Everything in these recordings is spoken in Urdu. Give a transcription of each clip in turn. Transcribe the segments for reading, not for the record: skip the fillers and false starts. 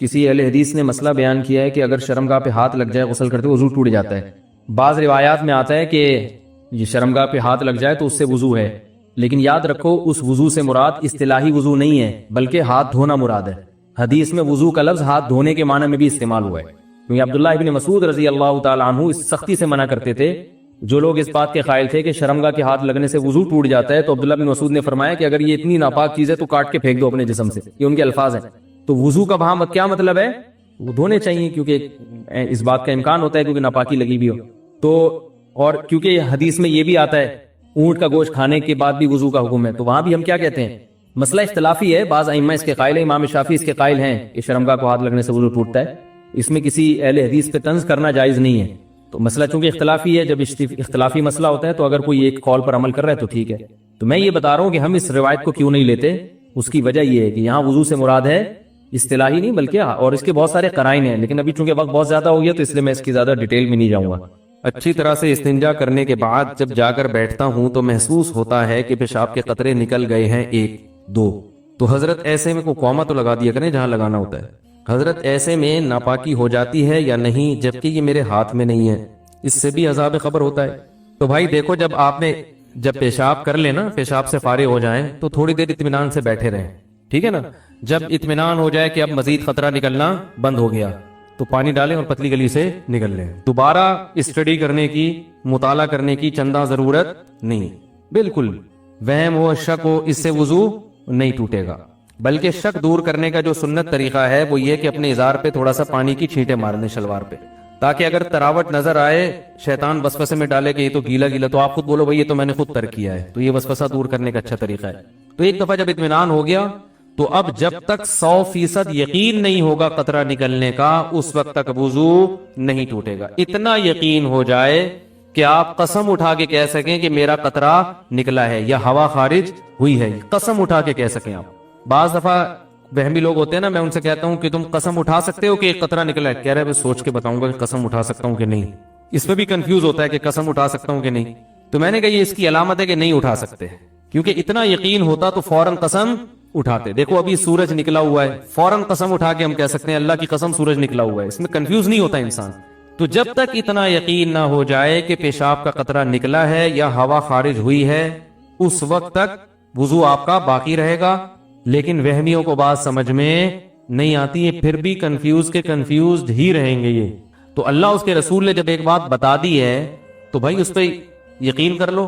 کسی اہل حدیث نے مسئلہ بیان کیا ہے کہ اگر شرمگاہ پہ ہاتھ لگ جائے غسل کرتے وضو ٹوٹ جاتا ہے. بعض روایات میں آتا ہے کہ یہ شرمگاہ پہ ہاتھ لگ جائے تو اس سے وضو ہے، لیکن یاد رکھو اس وضو سے مراد اصطلاحی وضو نہیں ہے بلکہ ہاتھ دھونا مراد ہے. حدیث میں وضو کا لفظ ہاتھ دھونے کے معنی میں بھی استعمال ہوا ہے، کیونکہ عبداللہ ابن مسعود رضی اللہ تعالیٰ عنہ اس سختی سے منع کرتے تھے. جو لوگ اس بات کے قائل تھے کہ شرمگاہ کے ہاتھ لگنے سے وضو ٹوٹ جاتا ہے تو عبداللہ بن مسعود نے فرمایا کہ اگر یہ اتنی ناپاک چیز ہے تو کاٹ کے پھینک دو اپنے جسم سے. یہ ان کے الفاظ ہیں. تو وضو کا وہاں کیا مطلب ہے؟ وہ دھونے چاہیے، کیونکہ اس بات کا امکان ہوتا ہے کیونکہ ناپاکی لگی بھی ہو. تو اور کیونکہ حدیث میں یہ بھی آتا ہے اونٹ کا گوشت کھانے کے بعد بھی وضو کا حکم ہے، تو وہاں بھی ہم کیا کہتے ہیں؟ مسئلہ اختلافی ہے. بعض ائمہ اس کے قائل ہیں، امام شافعی اس کے قائل ہیں کہ شرمگاہ کو ہاتھ لگنے سے وضو ٹوٹتا ہے. اس میں کسی اہل حدیث پہ طنز کرنا جائز نہیں ہے. تو مسئلہ چونکہ اختلافی ہے، جب اختلافی مسئلہ ہوتا ہے تو اگر کوئی ایک قول پر عمل کر رہا ہے تو ٹھیک ہے. تو میں یہ بتا رہا ہوں کہ ہم اس روایت کو کیوں نہیں لیتے. اس کی وجہ یہ ہے کہ یہاں وضو سے مراد ہے اصطلاحی نہیں بلکہ، اور اس کے بہت سارے قرائن ہیں، لیکن ابھی چونکہ وقت بہت زیادہ ہو گیا تو اس لیے میں اس کی زیادہ ڈیٹیل میں نہیں جاؤں گا. اچھی طرح سے استنجا کرنے کے بعد جب جا کر بیٹھتا ہوں تو محسوس ہوتا ہے کہ پیشاب کے قطرے نکل گئے ہیں 1 2. تو حضرت ایسے میں کو قوما تو لگا دیا کریں جہاں لگانا ہوتا ہے. حضرت ایسے میں ناپاکی ہو جاتی ہے یا نہیں، جبکہ یہ میرے ہاتھ میں نہیں ہے، اس سے بھی عذاب قبر ہوتا ہے؟ تو بھائی دیکھو، جب پیشاب کر لیں نا، پیشاب سے فارغ ہو جائیں تو تھوڑی دیر اطمینان سے بیٹھے رہیں، ٹھیک ہے نا. جب اطمینان ہو جائے کہ اب مزید خطرہ نکلنا بند ہو گیا تو پانی ڈالیں اور پتلی گلی سے نکل لیں. دوبارہ اسٹڈی کرنے کی، مطالعہ کرنے کی چندہ ضرورت نہیں. بالکل وہم ہو، شک ہو، اس سے وضو نہیں ٹوٹے گا. بلکہ شک دور کرنے کا جو سنت طریقہ ہے وہ یہ کہ اپنے ازار پہ تھوڑا سا پانی کی چھینٹیں مار دیں شلوار پہ، تاکہ اگر تراوٹ نظر آئے، شیطان وسوسے میں ڈالے کہ یہ تو گیلا گیلا، تو آپ خود بولو بھائی یہ تو میں نے خود ترک کیا ہے. تو یہ وسوسہ دور کرنے کا اچھا طریقہ ہے. تو ایک دفعہ جب اطمینان ہو گیا تو اب جب تک 100% یقین نہیں ہوگا قطرہ نکلنے کا، اس وقت تک وضو نہیں ٹوٹے گا. اتنا یقین ہو جائے کہ آپ قسم اٹھا کے کہہ سکیں کہ میرا قطرہ نکلا ہے یا ہوا خارج ہوئی ہے، قسم اٹھا کے کہہ سکیں آپ. بعض دفعہ وہمی لوگ ہوتے ہیں نا، میں ان سے کہتا ہوں کہ تم قسم اٹھا سکتے ہو کہ ایک قطرہ نکلا ہے؟ کہہ رہے میں سوچ کے بتاؤں گا کہ قسم اٹھا سکتا ہوں کہ نہیں. اس پہ بھی کنفیوز ہوتا ہے کہ قسم اٹھا سکتا ہوں کہ نہیں. تو میں نے کہا یہ اس کی علامت ہے کہ نہیں اٹھا سکتے، کیونکہ اتنا یقین ہوتا تو فوراً قسم اٹھاتے. دیکھو ابھی سورج نکلا ہوا ہے، فوراً قسم اٹھا کے ہم کہہ سکتے ہیں اللہ کی قسم سورج نکلا ہوا ہے. اس میں کنفیوز نہیں ہوتا انسان. تو جب تک اتنا یقین نہ ہو جائے کہ پیشاب کا قطرہ نکلا ہے یا ہوا خارج ہوئی ہے، اس وقت تک وضو آپ کا باقی رہے گا. لیکن وہمیوں کو بات سمجھ میں نہیں آتی ہے، پھر بھی کنفیوزڈ ہی رہیں گے یہ. تو اللہ اس کے رسول نے جب ایک بات بتا دی ہے تو بھائی اس پہ یقین کر لو.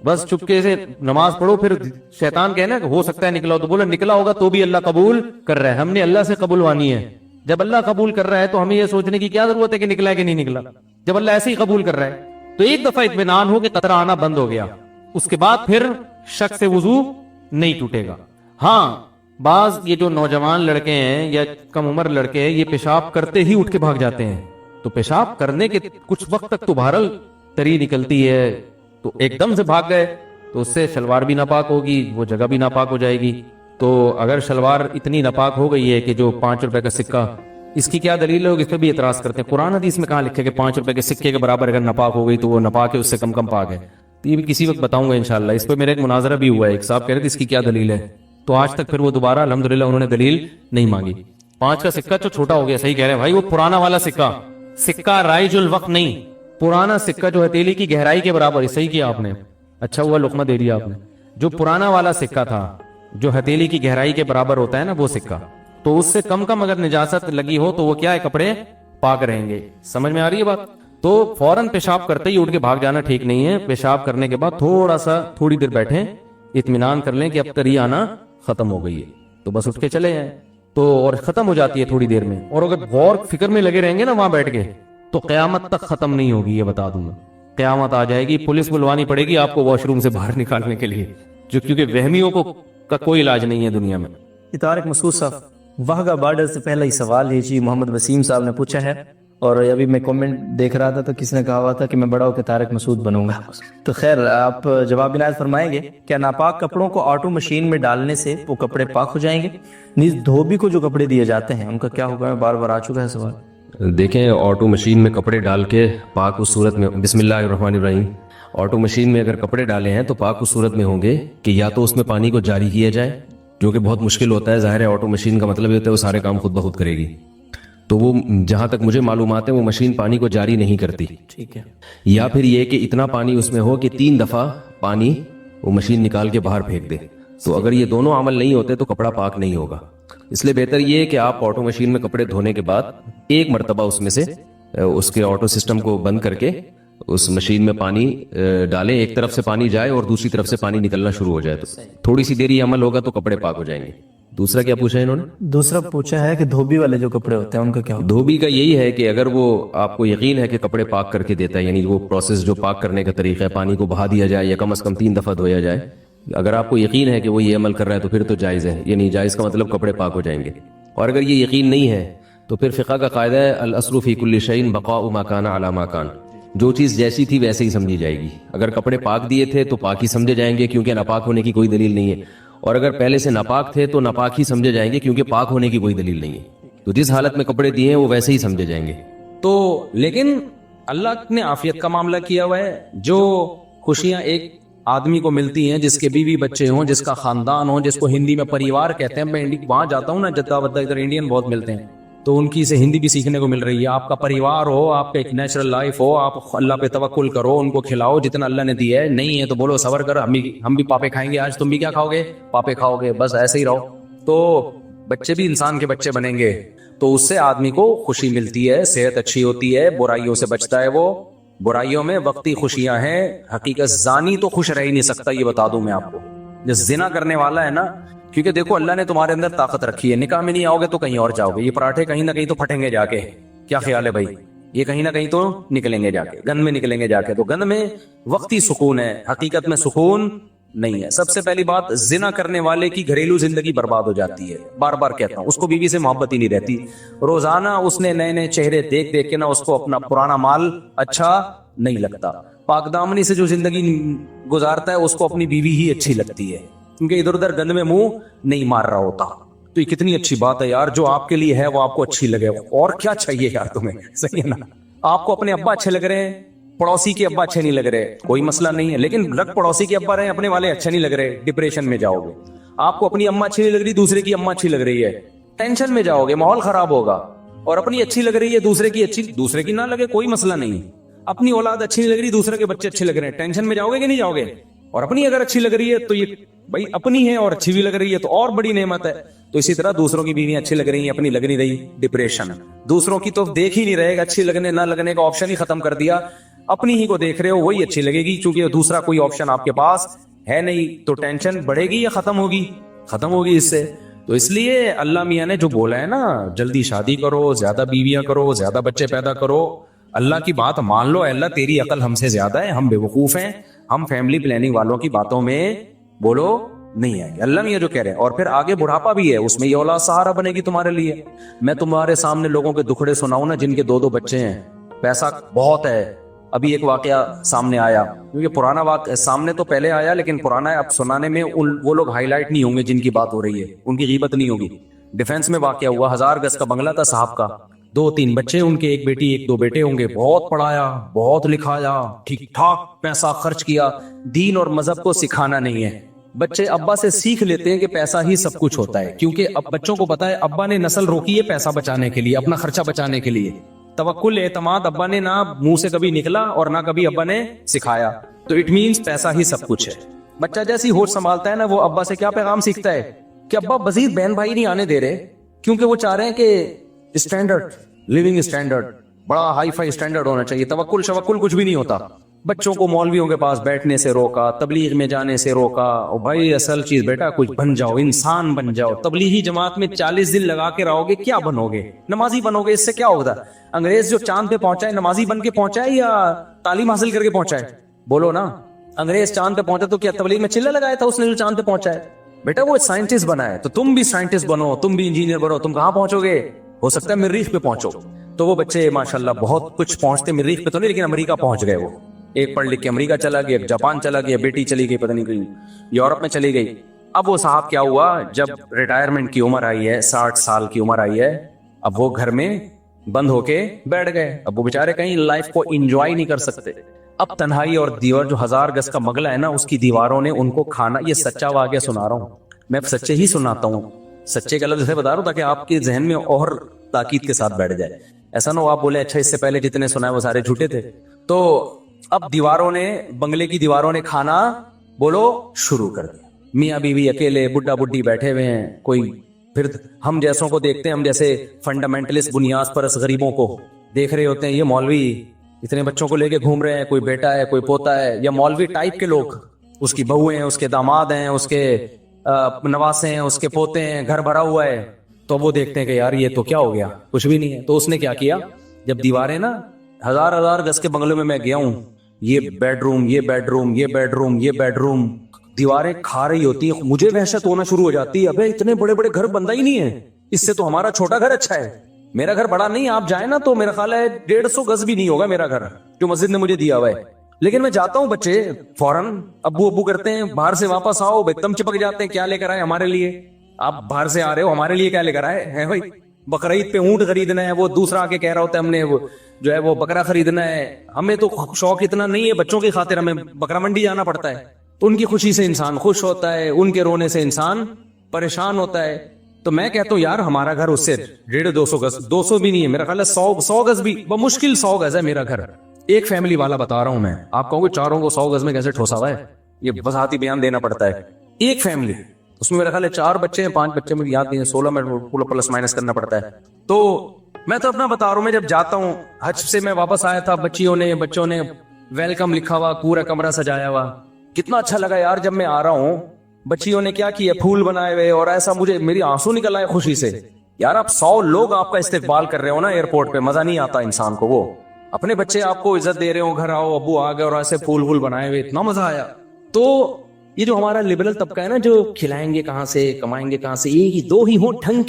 بس چپکے سے نماز پڑھو. پھر شیطان کہنا کہ ہو سکتا ہے نکلا ہو، تو بولو نکلا ہوگا تو بھی اللہ قبول کر رہا ہے. ہم نے اللہ سے قبول وانی ہے. جب اللہ قبول کر رہا ہے تو ہمیں یہ سوچنے کی کیا ضرورت ہے کہ نکلا ہے کہ نہیں نکلا، جب اللہ ایسے ہی قبول کر رہا ہے. تو ایک دفعہ اطمینان ہو کہ قطرہ آنا بند ہو گیا، اس کے بعد پھر شک سے وضو نہیں ٹوٹے گا. ہاں بعض یہ جو نوجوان لڑکے ہیں یا کم عمر لڑکے ہیں، یہ پیشاب کرتے ہی اٹھ کے بھاگ جاتے ہیں. تو پیشاب کرنے کے کچھ وقت تک تو بہرحال تری نکلتی ہے، تو ایک دم سے بھاگ گئے تو اس سے شلوار بھی ناپاک ہوگی، وہ جگہ بھی ناپاک ہو جائے گی. تو اگر شلوار اتنی ناپاک ہو گئی ہے کہ جو 5 روپے کا سکہ، اس کی کیا دلیل ہے؟ اس پہ بھی اعتراض کرتے ہیں. قرآن حدیث میں کہاں لکھے کہ 5 روپے کے سکے کے برابر اگر ناپاک ہو گئی تو وہ ناپاک ہے، اس سے کم پاک ہے. تو یہ بھی کسی وقت بتاؤں گا انشاءاللہ. اس پہ میرا ایک مناظرہ بھی ہوا ہے، ایک صاحب کہہ رہے تھے اس کی کیا دلیل ہے، تو آج تک پھر وہ دوبارہ الحمدللہ انہوں نے دلیل نہیں مانگی. 5 کا سکہ تو چھوٹا ہو گیا، صحیح کہہ رہے ہیں بھائی. وہ پرانا والا سکہ رائج الوقت نہیں، پرانا سکہ جو ہتھیلی کی گہرائی کے برابر ہے. صحیح کیا آپ نے، اچھا ہوا لقمہ دے دیا آپ نے. جو پرانا والا سکہ تھا جو ہتھیلی کی گہرائی کے برابر ہوتا ہے نا وہ سکہ، تو اس سے کم اگر نجاست لگی ہو تو وہ کیا ہے، کپڑے پاک رہیں گے. سمجھ میں آ رہی ہے بات؟ تو فوراً پیشاب کرتے ہی اٹھ کے بھاگ جانا ٹھیک نہیں ہے. پیشاب کرنے کے بعد تھوڑی دیر بیٹھیں، اطمینان کر لیں کہ اب تری آنا ختم ہو گئی ہے، تو بس اٹھ کے چلے جائیں. تو اور ختم ہو جاتی ہے تھوڑی دیر میں. اور اگر غور فکر میں لگے رہیں گے نا وہاں بیٹھ کے تو قیامت تک ختم نہیں ہوگی. یہ بتا دوں میں، قیامت آ جائے گی، پولیس بلوانی پڑے گی آپ کو واش روم سے باہر نکالنے کے لیے، کیونکہ وہمیوں کا کوئی علاج نہیں ہے دنیا میں. طارق مسعود صاحب، واہگہ بارڈر سے پہلا ہی سوال ہے جی، محمد وسیم صاحب نے پوچھا ہے، اور ابھی میں کامنٹ دیکھ رہا تھا تو کسی نے کہا ہوا تھا کہ میں بڑا ہو کے طارق مسعود بنوں گا. تو خیر آپ جواب عنایت فرمائیں گے، کیا ناپاک کپڑوں کو آٹو مشین میں ڈالنے سے وہ کپڑے پاک ہو جائیں گے؟ نیز دھوبی کو جو کپڑے دیے جاتے ہیں ان کا کیا حکم ہے؟ بار بار آ چکا ہے سوال. دیکھیں آٹو مشین میں کپڑے ڈال کے پاک اس صورت میں، بسم اللہ الرحمن الرحیم، آٹو مشین میں اگر کپڑے ڈالے ہیں تو پاک اس صورت میں ہوں گے کہ یا تو اس میں پانی کو جاری کیا جائے، جو کہ بہت مشکل ہوتا ہے. ظاہر ہے آٹو مشین کا مطلب یہ ہوتا ہے وہ سارے کام خود بخود کرے گی. تو وہ جہاں تک مجھے معلومات ہے وہ مشین پانی کو جاری نہیں کرتی. ٹھیک ہے. یا پھر یہ کہ اتنا پانی اس میں ہو کہ 3 دفعہ پانی وہ مشین نکال کے باہر پھینک دے. تو اگر یہ دونوں عمل نہیں ہوتے تو کپڑا پاک نہیں ہوگا. اس لیے بہتر یہ ہے کہ آپ آٹو مشین میں کپڑے دھونے کے بعد ایک مرتبہ اس میں سے اس کے آٹو سسٹم کو بند کر کے اس مشین میں پانی ڈالیں, ایک طرف سے پانی جائے اور دوسری طرف سے پانی نکلنا شروع ہو جائے. تو تھوڑی سی دیر یہ عمل ہوگا تو کپڑے پاک ہو جائیں گے. دوسرا کیا پوچھا ہے انہوں نے؟ دوسرا پوچھا ہے کہ دھوبی والے جو کپڑے ہوتے ہیں ان کا کیا ہوتا دھوبی کا یہی ہے کہ اگر وہ آپ کو یقین ہے کہ کپڑے پاک کر کے دیتا ہے, یعنی وہ پروسیس جو پاک کرنے کا طریقہ ہے, پانی کو بہا دیا جائے یا کم از کم 3 دفعہ دھویا جائے, اگر آپ کو یقین ہے کہ وہ یہ عمل کر رہا ہے تو پھر تو جائز ہے. یعنی جائز کا مطلب کپڑے پاک ہو جائیں گے. اور اگر یہ یقین نہیں ہے تو پھر فقہ کا قاعدہ ہے الاصل فی کل شیء بقاء ما کان علی ما کان. جو چیز جیسی تھی ویسے ہی سمجھی جائے گی. اگر کپڑے پاک دیے تھے تو پاک ہی سمجھے جائیں گے کیونکہ ناپاک ہونے کی کوئی دلیل نہیں ہے, اور اگر پہلے سے ناپاک تھے تو ناپاک ہی سمجھے جائیں گے کیونکہ پاک ہونے کی کوئی دلیل نہیں ہے. تو جس حالت میں کپڑے دیے ہیں وہ ویسے ہی سمجھے جائیں گے. تو لیکن اللہ نے عافیت کا معاملہ کیا ہوا ہے. جو خوشیاں ایک آدمی کو ملتی ہیں جس کے بیوی بچے ہوں, جس کا خاندان ہو, جس کو ہندی میں پریوار کہتے ہیں. میں وہاں جاتا ہوں نا جدہ ودہ, ادھر انڈین بہت ملتے ہیں, تو ان کی سے ہندی بھی سیکھنے کو مل رہی ہے. آپ کا پریوار ہو, آپ کا ایک نیچرل لائف ہو, آپ اللہ پہ توکل کرو, ان کو کھلاؤ جتنا اللہ نے دیا ہے. نہیں ہے تو بولو صبر کر, ہم بھی پاپے کھائیں گے, آج تم بھی کیا کھاؤ گے, پاپے کھاؤ گے, بس ایسے ہی رہو. تو بچے بھی انسان کے بچے بنیں گے, تو اس سے آدمی کو خوشی ملتی ہے, صحت اچھی ہوتی ہے, برائیوں سے بچتا ہے. وہ برائیوں میں وقتی خوشیاں ہیں, حقیقت زانی تو خوش رہ ہی نہیں سکتا, یہ بتا دوں میں آپ کو. جو زنا کرنے والا ہے نا, کیونکہ دیکھو اللہ نے تمہارے اندر طاقت رکھی ہے, نکاح میں نہیں آؤ گے تو کہیں اور جاؤ گے. یہ پراٹھے کہیں نہ کہیں تو پھٹیں گے جا کے, کیا خیال ہے بھائی, یہ کہیں نہ کہیں تو نکلیں گے جا کے, گند میں نکلیں گے جا کے. تو گند میں وقتی سکون ہے, حقیقت میں سکون نہیں ہے. سب سے پہلی بات, زنا کرنے والے کی گھریلو زندگی برباد ہو جاتی ہے. بار بار کہتا ہوں, اس کو بیوی سے محبت ہی نہیں رہتی. روزانہ اس نے نئے نئے چہرے دیکھ دیکھ کے نا اس کو اپنا پرانا مال اچھا نہیں لگتا. پاک دامنی سے جو زندگی گزارتا ہے اس کو اپنی بیوی ہی اچھی لگتی ہے, کیونکہ ادھر ادھر گند میں منہ نہیں مار رہا ہوتا. تو یہ کتنی اچھی بات ہے یار, جو آپ کے لیے ہے وہ آپ کو اچھی لگے, اور کیا چاہیے یار تمہیں, صحیح ہے نا. آپ کو اپنے ابا اچھے لگ رہے ہیں, پڑوسی کے ابا اچھے نہیں لگ رہے, کوئی مسئلہ نہیں ہے, لیکن لگ پڑوسی کے ابا رہے, اپنے والے اچھے نہیں لگ رہے, ڈپریشن میں جاؤ گے. آپ کو اپنی اما اچھی نہیں لگ رہی, دوسرے کی اما اچھی لگ رہی ہے, ٹینشن میں جاؤ گے, ماحول خراب ہوگا. اور اپنی اچھی لگ رہی ہے, دوسرے کی اچھی, دوسرے کی نہ لگے کوئی مسئلہ نہیں. اپنی اولاد اچھی نہیں لگ رہی, دوسرے کے بچے اچھے لگ رہے ہیں, ٹینشن میں جاؤ گے کہ نہیں جاؤ گے. اور اپنی اگر اچھی لگ رہی ہے تو یہ بھائی اپنی ہے اور اچھی بھی لگ رہی ہے تو اور بڑی نعمت ہے. تو اسی طرح دوسروں کی بیویاں اچھی لگ رہی ہیں, اپنی لگ نہیں رہی, ڈپریشن. دوسروں کی تو دیکھ ہی نہیں رہے گا, اچھی لگنے نہ لگنے کا آپشن ہی ختم کر دیا, اپنی ہی کو دیکھ رہے ہو, وہی اچھی لگے گی, کیونکہ دوسرا کوئی آپشن آپ کے پاس ہے نہیں. تو ٹینشن بڑھے گی یا ختم ہوگی, ختم ہوگی اس سے. تو اس لیے اللہ میاں نے جو بولا ہے نا, جلدی شادی کرو, زیادہ بیویاں کرو, زیادہ بچے پیدا کرو, اللہ کی بات مان لو. اللہ تیری عقل ہم سے زیادہ ہے, ہم بے وقوف ہیں, ہم فیملی پلاننگ والوں کی باتوں میں بولو نہیں آئے گی. اللہ میاں جو کہہ رہے ہیں. اور پھر آگے بڑھاپا بھی ہے, اس میں یہ اولاد سہارا بنے گی تمہارے لیے. میں تمہارے سامنے لوگوں کے دکھڑے سناؤں نا جن کے 2 بچے ہیں, پیسہ بہت ہے. ابھی ایک واقعہ سامنے آیا, کیونکہ پرانا واقعہ سامنے تو پہلے آیا لیکن پرانا ہے, اب سنانے میں وہ لوگ ہائی لائٹ نہیں ہوں گے جن کی بات ہو رہی ہے, ان کی غیبت نہیں ہوگی. ڈیفنس میں واقعہ ہوا, 1000 گز کا بنگلہ تھا صاحب کا, 2-3 بچے ان کے, ایک بیٹی 1-2 بیٹے ہوں گے. بہت پڑھایا, بہت لکھایا, ٹھیک ٹھاک پیسہ خرچ کیا. دین اور مذہب کو سکھانا نہیں ہے. بچے ابا سے سیکھ لیتے ہیں کہ پیسہ ہی سب کچھ ہوتا ہے, کیونکہ اب بچوں کو پتا ہے ابا نے نسل روکی ہے پیسہ بچانے کے لیے, اپنا خرچہ بچانے کے لیے. توکل اعتماد ابا نے نہ منہ سے کبھی نکلا اور نہ کبھی ابا نے سکھایا. تو اٹ مینس پیسہ ہی سب کچھ ہے. بچہ جیسی ہوش سنبھالتا ہے نا, وہ ابا سے کیا پیغام سیکھتا ہے کہ ابا مزید بہن بھائی نہیں آنے دے رہے, کیونکہ وہ چاہ رہے ہیں کہ اسٹینڈرڈ, لیونگ اسٹینڈرڈ بڑا ہائی فائی اسٹینڈرڈ ہونا چاہیے. توکل شوکل کچھ بھی نہیں ہوتا. بچوں کو مولویوں کے پاس بیٹھنے سے روکا, تبلیغ میں جانے سے روکا. اور بھائی اصل چیز بیٹا کچھ بن جاؤ, انسان بن جاؤ. تبلیغی جماعت میں 40 دن لگا کے رہو گے, کیا بنو گے؟ نمازی بنو گے, اس سے کیا ہوگا؟ انگریز جو چاند پہ پہنچا ہے نمازی بن کے پہنچا ہے یا تعلیم حاصل کر کے پہنچا ہے؟ بولو نا. انگریز چاند پہ پہنچا تو کیا تبلیغ میں چلہ لگایا تھا اس نے جو چاند پہ پہنچا ہے؟ بیٹا وہ سائنٹسٹ بنا ہے, تو تم بھی سائنٹسٹ بنو, تم بھی انجینئر بنو. تم کہاں پہنچو گے؟ ہو سکتا ہے مریخ پہ پہنچو. تو وہ بچے ماشاءاللہ بہت کچھ پہنچتے, مریخ پہ تو نہیں لیکن امریکہ پہنچ گئے. وہ ایک پڑھ لکھ کے امریکہ چلا گیا, ایک جاپان چلا گیا, بیٹی چلی گئی پتہ نہیں کہیں یورپ میں چلی گئی. اب وہ صاحب کیا ہوا, جب ریٹائرمنٹ کی عمر آئی ہے, 60 سال کی عمر آئی ہے, اب وہ گھر میں بند ہو کے بیٹھ گئے. اب وہ بیچارے کہیں لائف کو انجوائے نہیں کر سکتے. اب تنہائی اور دیوار, جو 1000 گز کا بنگلہ ہے نا, اس کی دیواروں نے ان کو کھانا, یہ سچا واقعہ سنا رہا ہوں میں, سچے ہی سناتا ہوں. سچے کا لفظ بتا رہا ہوں تاکہ آپ کے ذہن میں اور تاکید کے ساتھ بیٹھ جائے. ایسا نہ ہو آپ بولے اچھا اس سے پہلے جتنے سنا ہے وہ سارے جھوٹے تھے. تو اب دیواروں نے, بنگلے کی دیواروں نے کھانا بولو شروع کر دیا. میاں بیوی اکیلے, بڈھا بڈھی بیٹھے ہوئے ہیں. کوئی پھر ہم جیسوں کو دیکھتے ہیں, ہم جیسے فنڈامنٹلسٹ بنیاد پرست غریبوں کو دیکھ رہے ہوتے ہیں, یہ مولوی اتنے بچوں کو لے کے گھوم رہے ہیں, کوئی بیٹا ہے کوئی پوتا ہے, یا مولوی ٹائپ کے لوگ, اس کی بہویں ہیں, اس کے داماد ہیں, اس کے نواسے ہیں, اس کے پوتے ہیں, گھر بھرا ہوا ہے. تو وہ دیکھتے ہیں کہ یار یہ تو کیا ہو گیا, کچھ بھی نہیں ہے. تو اس نے کیا کیا, جب دیواریں نا ہزار گز کے بنگلوں میں گیا ہوں, یہ بیڈ روم, یہ بیڈ روم, یہ بیڈ روم, یہ بیڈ روم, دیواریں کھا رہی ہوتی ہیں, مجھے وحشت ہونا شروع ہو جاتی ہے. ابے اتنے بڑے بڑے گھر بنتا ہی نہیں ہے, اس سے تو ہمارا چھوٹا گھر اچھا ہے. میرا گھر بڑا نہیں, آپ جائیں نا تو میرا خیال ہے 150 گز بھی نہیں ہوگا میرا گھر جو مسجد نے مجھے دیا ہوا ہے. لیکن میں جاتا ہوں, بچے فوراً ابو کرتے ہیں, باہر سے واپس آؤ ایک دم چپک جاتے ہیں, کیا لے کر آئے ہمارے لیے, آپ باہر سے آ رہے ہو ہمارے لیے کیا لے کر آئے ہیں بھائی. بقرعید پہ اونٹ خریدنا ہے, وہ دوسرا آ کے کہہ رہا ہوتا ہے ہم نے وہ جو ہے وہ بکرا خریدنا ہے. ہمیں تو شوق اتنا نہیں ہے, بچوں کی خاطر ہمیں بکرا منڈی جانا پڑتا ہے. ان کی خوشی سے انسان خوش ہوتا ہے, ان کے رونے سے انسان پریشان ہوتا ہے. تو میں کہتا ہوں یار ہمارا گھر اس سے 150-200 گز, 200 بھی نہیں ہے میرا خیال ہے, 100 گز بھی بمشکل 100 گز ہے میرا گھر. ایک فیملی والا بتا رہا ہوں میں, آپ کہوں گے چاروں کو 100 گز میں کیسے ٹھوسا ہوا ہے, یہ وضاحتی بیان دینا پڑتا ہے. ایک فیملی, اس میں میرا خیال ہے 4 بچے ہیں, 5 بچے مجھے یاد نہیں ہے, 16 میں پلس مائنس کرنا پڑتا ہے. تو میں تو اپنا بتا رہا ہوں, میں جب جاتا ہوں حج سے میں واپس آیا تھا, بچوں نے ویلکم لکھا ہوا, پورا کمرہ سجایا ہوا, کتنا اچھا لگا یار. جب میں آ رہا ہوں بچیوں نے کیا کیا, پھول بنائے ہوئے, اور ایسا مجھے میری آنسو نکل آئے خوشی سے. یار آپ 100 لوگ آپ کا استقبال کر رہے ہو نا ایئرپورٹ پہ, مزہ نہیں آتا انسان کو. وہ اپنے بچے آپ کو عزت دے رہے ہو, گھر آؤ ابو آ گئے, اور ایسے پھول بنائے ہوئے, اتنا مزہ آیا. تو یہ جو ہمارا لبرل طبقہ ہے نا, جو کھلائیں گے کہاں سے, کمائیں گے کہاں سے, یہ 2 ہی ہوں, ٹھنگ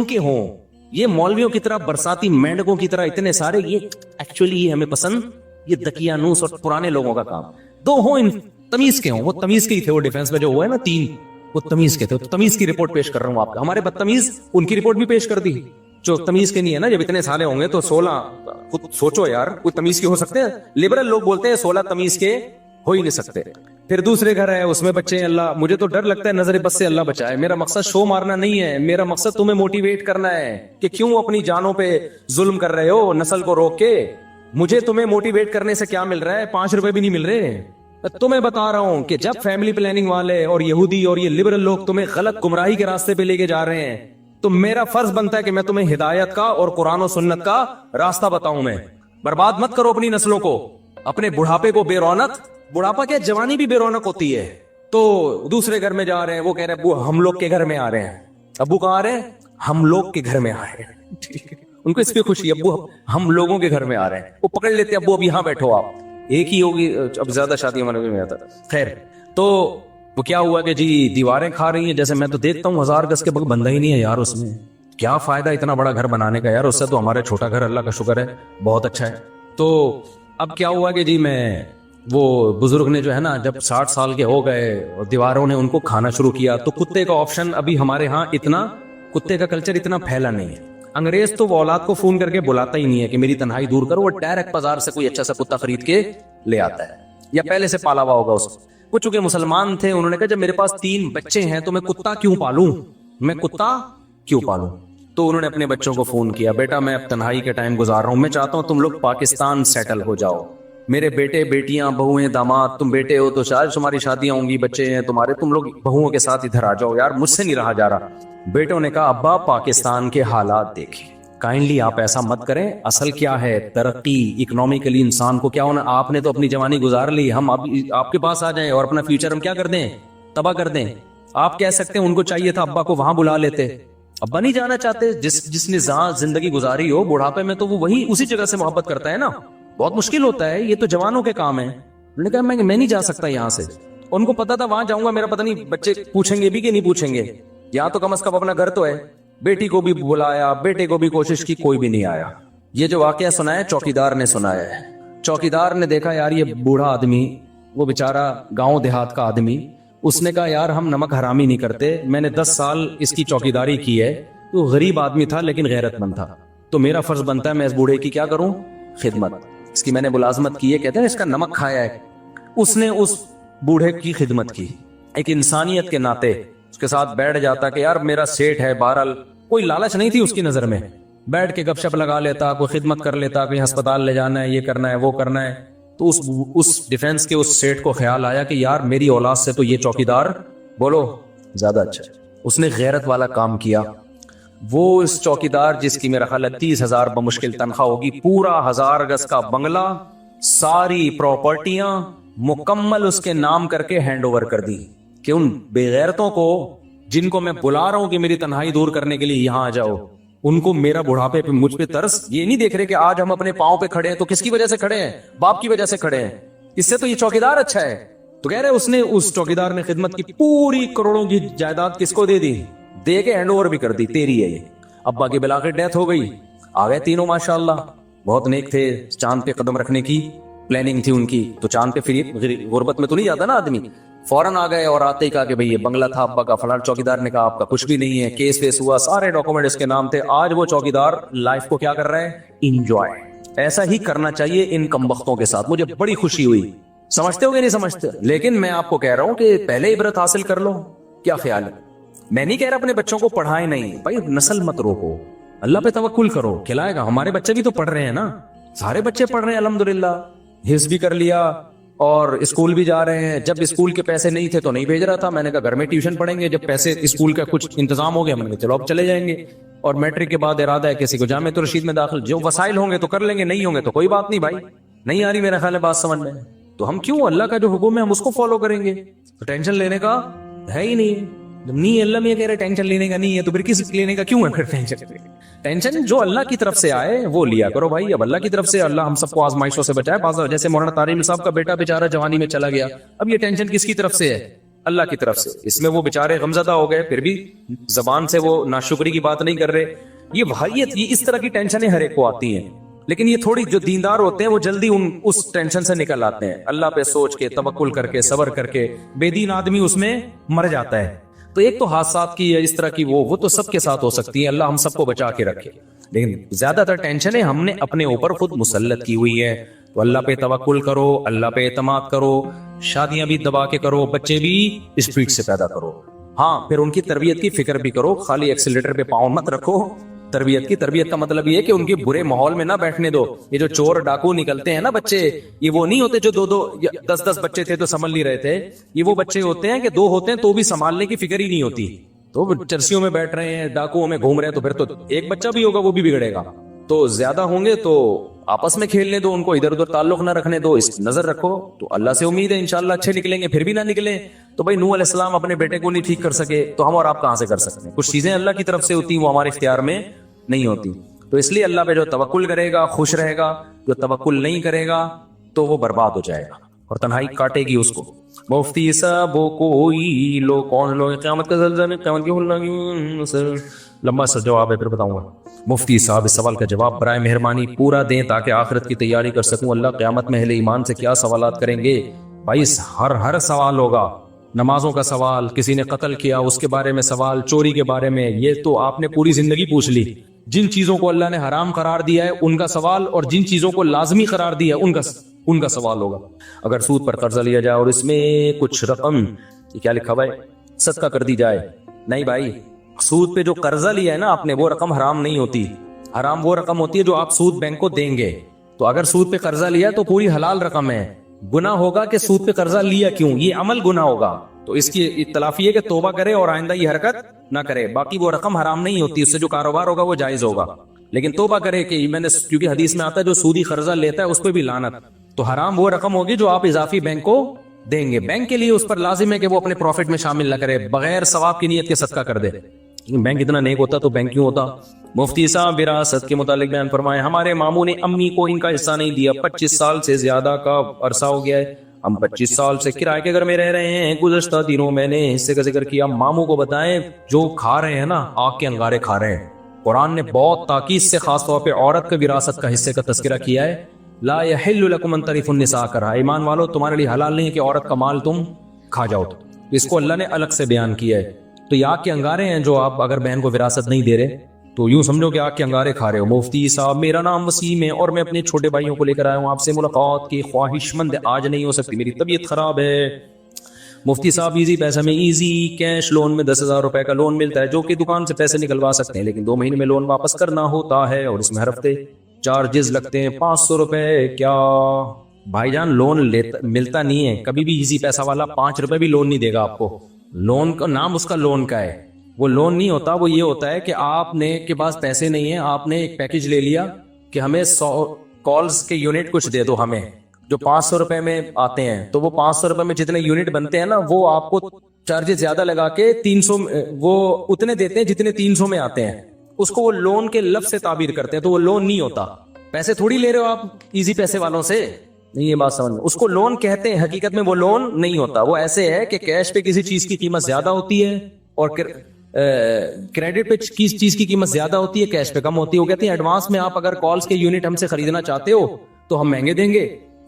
کے ہوں. یہ مولویوں کی طرح, برساتی مینڈکوں کی طرح اتنے سارے, یہ ایکچولی یہ ہمیں پسند, یہ دقیانوس اور پرانے لوگوں کا کام. 2 ہوں تمیز کے ہوں, وہ تمیز کے ہی تھے. وہ ڈیفنس میں جو ہوا ہے نا 3, وہ تمیز کے تھے. تو تمیز کی رپورٹ پیش کر رہا ہوں آپ کا. ہمارے بدتمیز ان کی رپورٹ بھی پیش کر دی جو تمیز کے نہیں ہے نا. جب اتنے سالے ہوں گے تو 16, خود سوچو یار, کوئی تمیز کے ہو سکتے ہیں؟ لبرل لوگ بولتے ہیں 16 تمیز کے ہو ہی نہیں سکتے. پھر دوسرے گھر ہے, اس میں بچے ہیں. اللہ, مجھے تو ڈر لگتا ہے نظر بس سے, اللہ بچائے. میرا مقصد شو مارنا نہیں ہے, میرا مقصد تمہیں موٹیویٹ کرنا ہے کہ کیوں اپنی جانوں پہ ظلم کر رہے ہو نسل کو روک کے. مجھے تمہیں موٹیویٹ کرنے سے کیا مل رہا ہے, 5 روپے بھی نہیں مل رہے. تمہیں بتا رہا ہوں کہ جب فیملی پلاننگ والے اور یہودی اور یہ لبرل لوگ تمہیں غلط گمراہی کے راستے پہ لے کے جا رہے ہیں, تو میرا فرض بنتا ہے کہ میں تمہیں ہدایت کا اور قرآن و سنت کا راستہ بتاؤں. میں برباد مت کرو اپنی نسلوں کو, اپنے بڑھاپے کو بے رونق. بڑھاپا کیا, جوانی بھی بے رونق ہوتی ہے. تو دوسرے گھر میں جا رہے ہیں, وہ کہہ رہے ہیں ابو ہم لوگ کے گھر میں آ رہے ہیں. ابو کہاں آ رہے ہیں, ہم لوگ کے گھر میں آ رہے ہیں. ان کو اس پہ خوشی, ابو ہم لوگوں کے گھر میں آ رہے ہیں. وہ پکڑ لیتے, ابو اب یہاں بیٹھو آپ, ایک ہی ہوگی, اب زیادہ شادی ہمارے میں آتا. خیر, تو وہ کیا ہوا کہ جی دیواریں کھا رہی ہیں. جیسے میں تو دیکھتا ہوں 1000 گز کے بندہ ہی نہیں ہے یار اس میں. کیا فائدہ اتنا بڑا گھر بنانے کا یار, اس سے تو ہمارا چھوٹا گھر اللہ کا شکر ہے بہت اچھا ہے. تو اب کیا ہوا کہ جی میں, وہ بزرگ نے جو ہے نا, جب 60 سال کے ہو گئے اور دیواروں نے ان کو کھانا شروع کیا, تو کتے کا آپشن ابھی ہمارے ہاں اتنا, کتے کا کلچر اتنا پھیلا نہیں ہے. انگریز تو وہ اولاد کو فون کر کے بلاتا ہی نہیں ہے کہ میری تنہائی دور کرو, وہ ڈائریکٹ بازار سے کوئی اچھا سا کتا خرید کے لے آتا ہے, یا پہلے سے پالا ہوا ہوگا اس کو. وہ چونکہ مسلمان تھے, انہوں نے کہا جب میرے پاس 3 بچے ہیں تو میں کتا کیوں پالوں. تو انہوں نے اپنے بچوں کو فون کیا, بیٹا میں اب تنہائی کے ٹائم گزار رہا ہوں, میں چاہتا ہوں تم لوگ پاکستان سیٹل ہو جاؤ. میرے بیٹے بیٹیاں بہویں داماد, تم بیٹے ہو تو شاید تمہاری شادیاں ہوں گی, بچے ہیں تمہارے, تم لوگ بہوؤں کے ساتھ ادھر آ جاؤ. یار مجھ سے نہیں رہا جا رہا. بیٹوں نے کہا ابا پاکستان کے حالات دیکھیں, کائنڈلی آپ ایسا مت کریں. اصل کیا ہے, ترقی اکنومیکلی انسان کو کیا ہونا. آپ نے تو اپنی جوانی گزار لی, ہم آپ کے پاس آ جائیں اور اپنا فیوچر ہم کیا کر دیں, تباہ کر دیں. آپ کہہ سکتے ہیں ان کو چاہیے تھا ابا کو وہاں بلا لیتے, ابا نہیں جانا چاہتے. جس نے زندگی گزاری ہو بڑھاپے میں, تو وہ وہی اسی جگہ سے محبت کرتا ہے نا. بہت مشکل ہوتا ہے, یہ تو جوانوں کے کام ہے. انہوں نے کہا میں نہیں جا سکتا یہاں سے. ان کو پتا تھا وہاں جاؤں گا میرا پتہ نہیں بچے پوچھیں گے بھی کہ نہیں پوچھیں گے. یہاں تو کم از کم اپنا گھر تو ہے. بیٹی کو بھی بلایا, بیٹے کو بھی کوشش کی, کوئی بھی نہیں آیا. یہ جو واقعہ سنایا چوکیدار نے سنایا ہے. چوکیدار نے دیکھا یار یہ بوڑھا آدمی, وہ بیچارہ گاؤں دیہات کا آدمی, اس نے کہا یار ہم نمک حرامی نہیں کرتے, میں نے 10 سال اس کی چوکیداری کی ہے. تو غریب آدمی تھا لیکن غیرت مند تھا, تو میرا فرض بنتا ہے میں اس بوڑھے کی کیا کروں, خدمت. اس کی میں نے ملازمت کی ہے. کہتے ہیں اس کا نمک کھایا ہے. اس نے اس بوڑھے کی خدمت کی, ایک انسانیت کے ناطے کے ساتھ بیٹھ جاتا کہ یار میرا سیٹ ہے، بہرحال کوئی لالچ نہیں تھی اس کی نظر میں، بیٹھ کے گپ شپ لگا لیتا، کوئی خدمت کر لیتا، کہیں ہسپتال لے جانا ہے، یہ کرنا ہے وہ کرنا ہے، تو اس ڈیفینس کے اس سیٹ کو خیال آیا کہ یار میری اولاد سے تو یہ چوکیدار بولو زیادہ اچھا ہے۔ اس نے غیرت والا کام کیا۔ وہ اس چوکیدار جس کی میرا خیال ہے 30,000 بمشکل تنخواہ ہوگی، پورا 1000 گز کا بنگلہ، ساری پراپرٹیاں مکمل اس کے نام کر کے ہینڈ اوور کر دی کہ ان بے غیرتوں کو جن کو میں بلا رہا ہوں کہ میری تنہائی دور کرنے کے لیے یہاں آ جاؤ، ان کو میرا بڑھاپے پہ مجھ پہ ترس، یہ نہیں دیکھ رہے کہ آج ہم اپنے پاؤں پہ کھڑے ہیں تو کس کی وجہ سے کھڑے ہیں؟ باپ کی وجہ سے کھڑے ہیں، اس سے تو یہ چوکیدار اچھا ہے۔ تو کہہ رہے اس نے، اس چوکیدار نے خدمت کی، پوری کروڑوں کی جائیداد کس کو دے دی؟ دے کے ہینڈ اوور بھی کر دی، تیری ہے یہ۔ ابا کی بلا کے ڈیتھ ہو گئی، آ گئے تینوں ماشاءاللہ، بہت نیک تھے، چاند پہ قدم رکھنے کی پلاننگ تھی ان کی، تو چاند پہ پھر غربت میں تو نہیں جاتا نا آدمی، فوراً آ گئے اور آتے ہی کہا کہ بھئی یہ بنگلہ تھا ابا کا، فلاں چوکیدار نے کہا آپ کا کچھ بھی نہیں ہے، کیس ویس ہوا، سارے ڈاکومنٹ اس کے نام تھے۔ آج وہ چوکیدار لائف کو کیا کر رہا ہے؟ انجوائے۔ ایسا ہی کرنا چاہیے ان کمبختوں کے ساتھ۔ مجھے بڑی خوشی ہوئی، سمجھتے ہو کہ نہیں سمجھتے، لیکن میں آپ کو کہہ رہا ہوں کہ پہلے عبرت حاصل کر لو۔ کیا خیال ہے؟ میں نہیں کہہ رہا اپنے بچوں کو پڑھائیں نہیں، بھائی نسل مت روکو، اللہ پہ توکل کرو، کھلائے گا۔ ہمارے بچے بھی تو پڑھ رہے ہیں نا، سارے بچے پڑھ رہے ہیں الحمدللہ، حفظ بھی کر لیا اور اسکول بھی جا رہے ہیں۔ جب اسکول کے پیسے نہیں تھے تو نہیں بھیج رہا تھا، میں نے کہا گھر میں ٹیوشن پڑھیں گے، جب پیسے اسکول کا کچھ انتظام ہو گیا میں نے کہا چلو اب چلے جائیں گے، اور میٹرک کے بعد ارادہ ہے کسی کو جامعۃ الرشید میں داخل، جو وسائل ہوں گے تو کر لیں گے، نہیں ہوں گے تو کوئی بات نہیں۔ بھائی نہیں آ رہی میرا خیال ہے بات سمجھ میں، تو ہم کیوں اللہ کا جو حکم ہے ہم اس کو فالو کریں گے؟ تو ٹینشن لینے کا ہے ہی نہیں، جب نہیں اللہ میں کہہ رہے ٹینشن لینے کا نہیں ہے تو پھر کس لینے کا کیوں ہے؟ پھر ٹینشن جو اللہ کی طرف سے آئے وہ لیا کرو بھائی۔ اب اللہ کی طرف سے اللہ ہم سب کو آزمائشوں سے بچائے، بعض جیسے مولانا طارق صاحب کا بیٹا بیچارہ جوانی میں چلا گیا، اب یہ ٹینشن کس کی طرف سے ہے؟ اللہ کی طرف سے۔ اس میں وہ بیچارے غمزدہ ہو گئے، پھر بھی زبان سے وہ ناشکری کی بات نہیں کر رہے۔ یہ بھائیت، یہ اس طرح کی ٹینشنیں ہر ایک کو آتی ہیں، لیکن یہ تھوڑی جو دیندار ہوتے ہیں وہ جلدی اس ٹینشن سے نکل آتے ہیں، اللہ پہ سوچ کے، توکل کر کے، صبر کر کے۔ بے دین آدمی اس میں مر جاتا ہے۔ تو ایک تو حادثات کی یا اس طرح کی وہ تو سب کے ساتھ ہو سکتی ہیں، اللہ ہم سب کو بچا کے رکھے، لیکن زیادہ تر ٹینشنیں ہم نے اپنے اوپر خود مسلط کی ہوئی ہے۔ تو اللہ پہ توکل کرو، اللہ پہ اعتماد کرو، شادیاں بھی دبا کے کرو، بچے بھی اسپیڈ سے پیدا کرو، ہاں پھر ان کی تربیت کی فکر بھی کرو، خالی ایکسیلیٹر پہ پاؤں مت رکھو۔ تربیت کا مطلب یہ ہے کہ ان کے برے ماحول میں نہ بیٹھنے دو۔ یہ جو چور ڈاکو نکلتے ہیں نا بچے، یہ وہ نہیں ہوتے جو 2 یا 10 بچے تھے تو سنبھل نہیں رہے تھے، یہ وہ بچے ہوتے ہیں کہ 2 ہوتے ہیں تو بھی سنبھالنے کی فکر ہی نہیں ہوتی، تو چرسیوں میں بیٹھ رہے ہیں، ڈاکوؤں میں گھوم رہے ہیں، تو پھر تو ایک بچہ بھی ہوگا وہ بھی بگڑے گا۔ تو زیادہ ہوں گے تو آپس میں کھیلنے دو، ان کو ادھر ادھر تعلق نہ رکھنے دو، اس نظر رکھو۔ تو اللہ سے امید ہے انشاءاللہ اچھے نکلیں گے، پھر بھی نہ نکلیں تو بھائی نوح علیہ السلام اپنے بیٹے کو نہیں ٹھیک کر سکے تو ہم اور آپ کہاں سے کر سکتے ہیں؟ کچھ چیزیں اللہ کی طرف سے ہوتی ہیں، وہ ہمارے اختیار میں نہیں ہوتی۔ تو اس لیے اللہ پہ جو توکل کرے گا خوش رہے گا، جو توکل نہیں کرے گا تو وہ برباد ہو جائے گا اور تنہائی کاٹے گی اس کو۔ مفتی صاحب کوئی لو کون لو قیامت کا زلزلہ، قیامت کی لمبا سا جواب ہے پھر بتاؤں گا۔ مفتی صاحب اس سوال کا جواب برائے مہربانی پورا دیں تاکہ آخرت کی تیاری کر سکوں۔ اللہ قیامت میں اہل ایمان سے کیا سوالات کریں گے؟ بھائی ہر سوال ہوگا، نمازوں کا سوال، کسی نے قتل کیا اس کے بارے میں سوال، چوری کے بارے میں، یہ تو آپ نے پوری زندگی پوچھ لی۔ جن چیزوں کو اللہ نے حرام قرار دیا ہے ان کا سوال، اور جن چیزوں کو لازمی قرار دیا ہے ان کا سوال ہوگا۔ اگر سود پر قرضہ لیا جائے اور اس میں کچھ رقم، یہ کیا لکھا ہوا ہے، صدقہ کر دی جائے، نہیں بھائی، سود پہ جو قرضہ لیا ہے نا آپ نے وہ رقم حرام نہیں ہوتی، حرام وہ رقم ہوتی ہے جو آپ سود بینک کو دیں گے۔ تو اگر سود پہ قرضہ لیا تو پوری حلال رقم ہے، گناہ ہوگا کہ سود پہ قرضہ لیا کیوں، یہ عمل گناہ ہوگا، تو اس کی اطلاف یہ ہے کہ توبہ کرے اور آئندہ یہ حرکت نہ کرے۔ باقی وہ رقم حرام نہیں ہوتی، اس سے جو کاروبار ہوگا وہ جائز ہوگا، لیکن توبہ کرے کہ میں نے، کیونکہ حدیث میں آتا ہے جو سودی قرضہ لیتا ہے اس پہ بھی لعنت۔ تو حرام وہ رقم ہوگی جو آپ اضافی بینک کو دیں گے، بینک کے لیے اس پر لازم ہے کہ وہ اپنے پروفٹ میں شامل نہ کرے، بغیر ثواب کی نیت کے صدقہ کر دے۔ بینک اتنا نیک ہوتا تو بینک کیوں ہوتا؟ مفتی صاحب وراثت کے متعلق بیان فرمائیں۔ ہمارے ماموں نے امی کو ان کا حصہ نہیں دیا، 25 سال سے زیادہ کا عرصہ ہو گیا ہے، ہم 25 سال سے کرائے کے گھر میں رہ رہے ہیں، گزشتہ دنوں میں نے حصے کا ذکر کیا۔ ماموں کو بتائیں جو کھا رہے ہیں نا، آگ کے انگارے کھا رہے ہیں۔ قرآن نے بہت تاکید سے خاص طور پہ عورت کا وراثت کا حصے کا تذکرہ کیا ہے، لا یحل لکم ان ترثوا النساء کرا، ایمان والو تمہارے لیے حلال نہیں ہے کہ عورت کا مال تم کھا جاؤ، تو اس کو اللہ نے الگ سے بیان کیا ہے۔ تو یہ آگ کے انگارے ہیں جو آپ اگر بہن کو وراثت نہیں دے رہے تو یوں سمجھو کہ آگ کے انگارے کھا رہے ہو۔ مفتی صاحب میرا نام وسیم ہے اور میں اپنے چھوٹے بھائیوں کو لے کر آیا ہوں، آپ سے ملاقات کی خواہش مند، آج نہیں ہو سکتی، میری طبیعت خراب ہے۔ مفتی صاحب ایزی پیسہ میں ایزی کیش لون میں 10,000 روپے کا لون ملتا ہے جو کہ دکان سے پیسے نکلوا سکتے ہیں، لیکن 2 مہینے میں لون واپس کرنا ہوتا ہے اور اس میں ہر ہفتے چارجز لگتے ہیں 500 روپے۔ کیا بھائی جان لون ملتا نہیں ہے کبھی بھی، ایزی پیسہ والا 5 روپے بھی لون نہیں دے گا آپ کو۔ لون کا نام اس کا لون کا ہے، وہ لون نہیں ہوتا، وہ یہ ہوتا ہے کہ آپ نے کے پاس پیسے نہیں ہیں، آپ نے ایک پیکج لے لیا کہ ہمیں 100 کالز کے یونٹ کچھ دے دو ہمیں، جو 500 روپے میں آتے ہیں، تو وہ 500 روپے میں جتنے یونٹ بنتے ہیں نا وہ آپ کو چارجز زیادہ لگا کے 300 وہ اتنے دیتے ہیں جتنے 300 میں آتے ہیں، اس کو وہ لون کے لفظ سے تعبیر کرتے ہیں، تو وہ لون نہیں ہوتا۔ پیسے تھوڑی لے رہے ہو آپ ایزی پیسے والوں سے، نہیں یہ بات سمجھ، اس کو لون کہتے ہیں، حقیقت میں وہ لون نہیں ہوتا، وہ ایسے ہے کہ کیش پہ کسی چیز کی قیمت زیادہ ہوتی ہے اور کریڈٹ پہ کس چیز کی قیمت زیادہ ہوتی ہے، کیش پہ کم ہوتی ہے۔ وہ کہتے ہیں ایڈوانس میں آپ اگر کالز کے یونٹ ہم سے خریدنا چاہتے ہو تو ہم مہنگے دیں گے،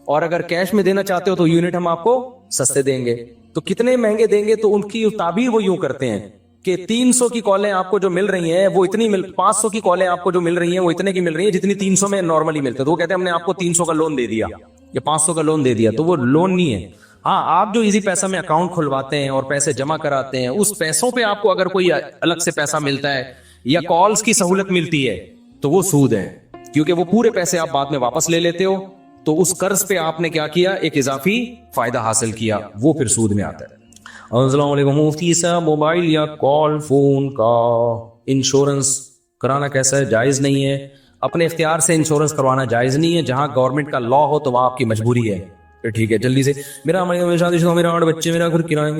اور اگر کیش میں دینا چاہتے ہو تو یونٹ ہم آپ کو سستے دیں گے۔ تو کتنے مہنگے دیں گے، تو ان کی تعبیر وہ یوں کرتے ہیں کہ 300 کی کالیں آپ کو جو مل رہی ہیں وہ اتنی 500 کی کالیں آپ کو جو مل رہی ہیں وہ اتنے کی مل رہی ہیں جتنی 300 میں نارملی ملتے ہیں۔ تو وہ کہتے ہیں ہم نے آپ کو 300 کا لون دے دیا یا 500 کا لون دے دیا، تو وہ لون نہیں ہے۔ ہاں آپ جو ایزی پیسہ میں اکاؤنٹ کھلواتے ہیں اور پیسے جمع کراتے ہیں، اس پیسوں پہ آپ کو اگر کوئی الگ سے پیسہ ملتا ہے یا کالز کی سہولت ملتی ہے تو وہ سود ہے، کیونکہ وہ پورے پیسے آپ بعد میں واپس لے لیتے ہو، تو اس قرض پہ آپ نے کیا کیا، ایک اضافی فائدہ حاصل کیا، وہ پھر سود میں آتا ہے۔ السلام علیکم مفتی صاحب، موبائل یا کال فون کا انشورنس کرانا کیسا ہے؟ جائز نہیں ہے، اپنے اختیار سے انشورنس کروانا جائز نہیں ہے، جہاں گورنمنٹ کا لا ہو تو وہاں آپ کی مجبوری ہے۔ ٹھیک ہے جلدی سے، میرا شادی شدہ، میرا 8 بچے، میرا گھر کرائے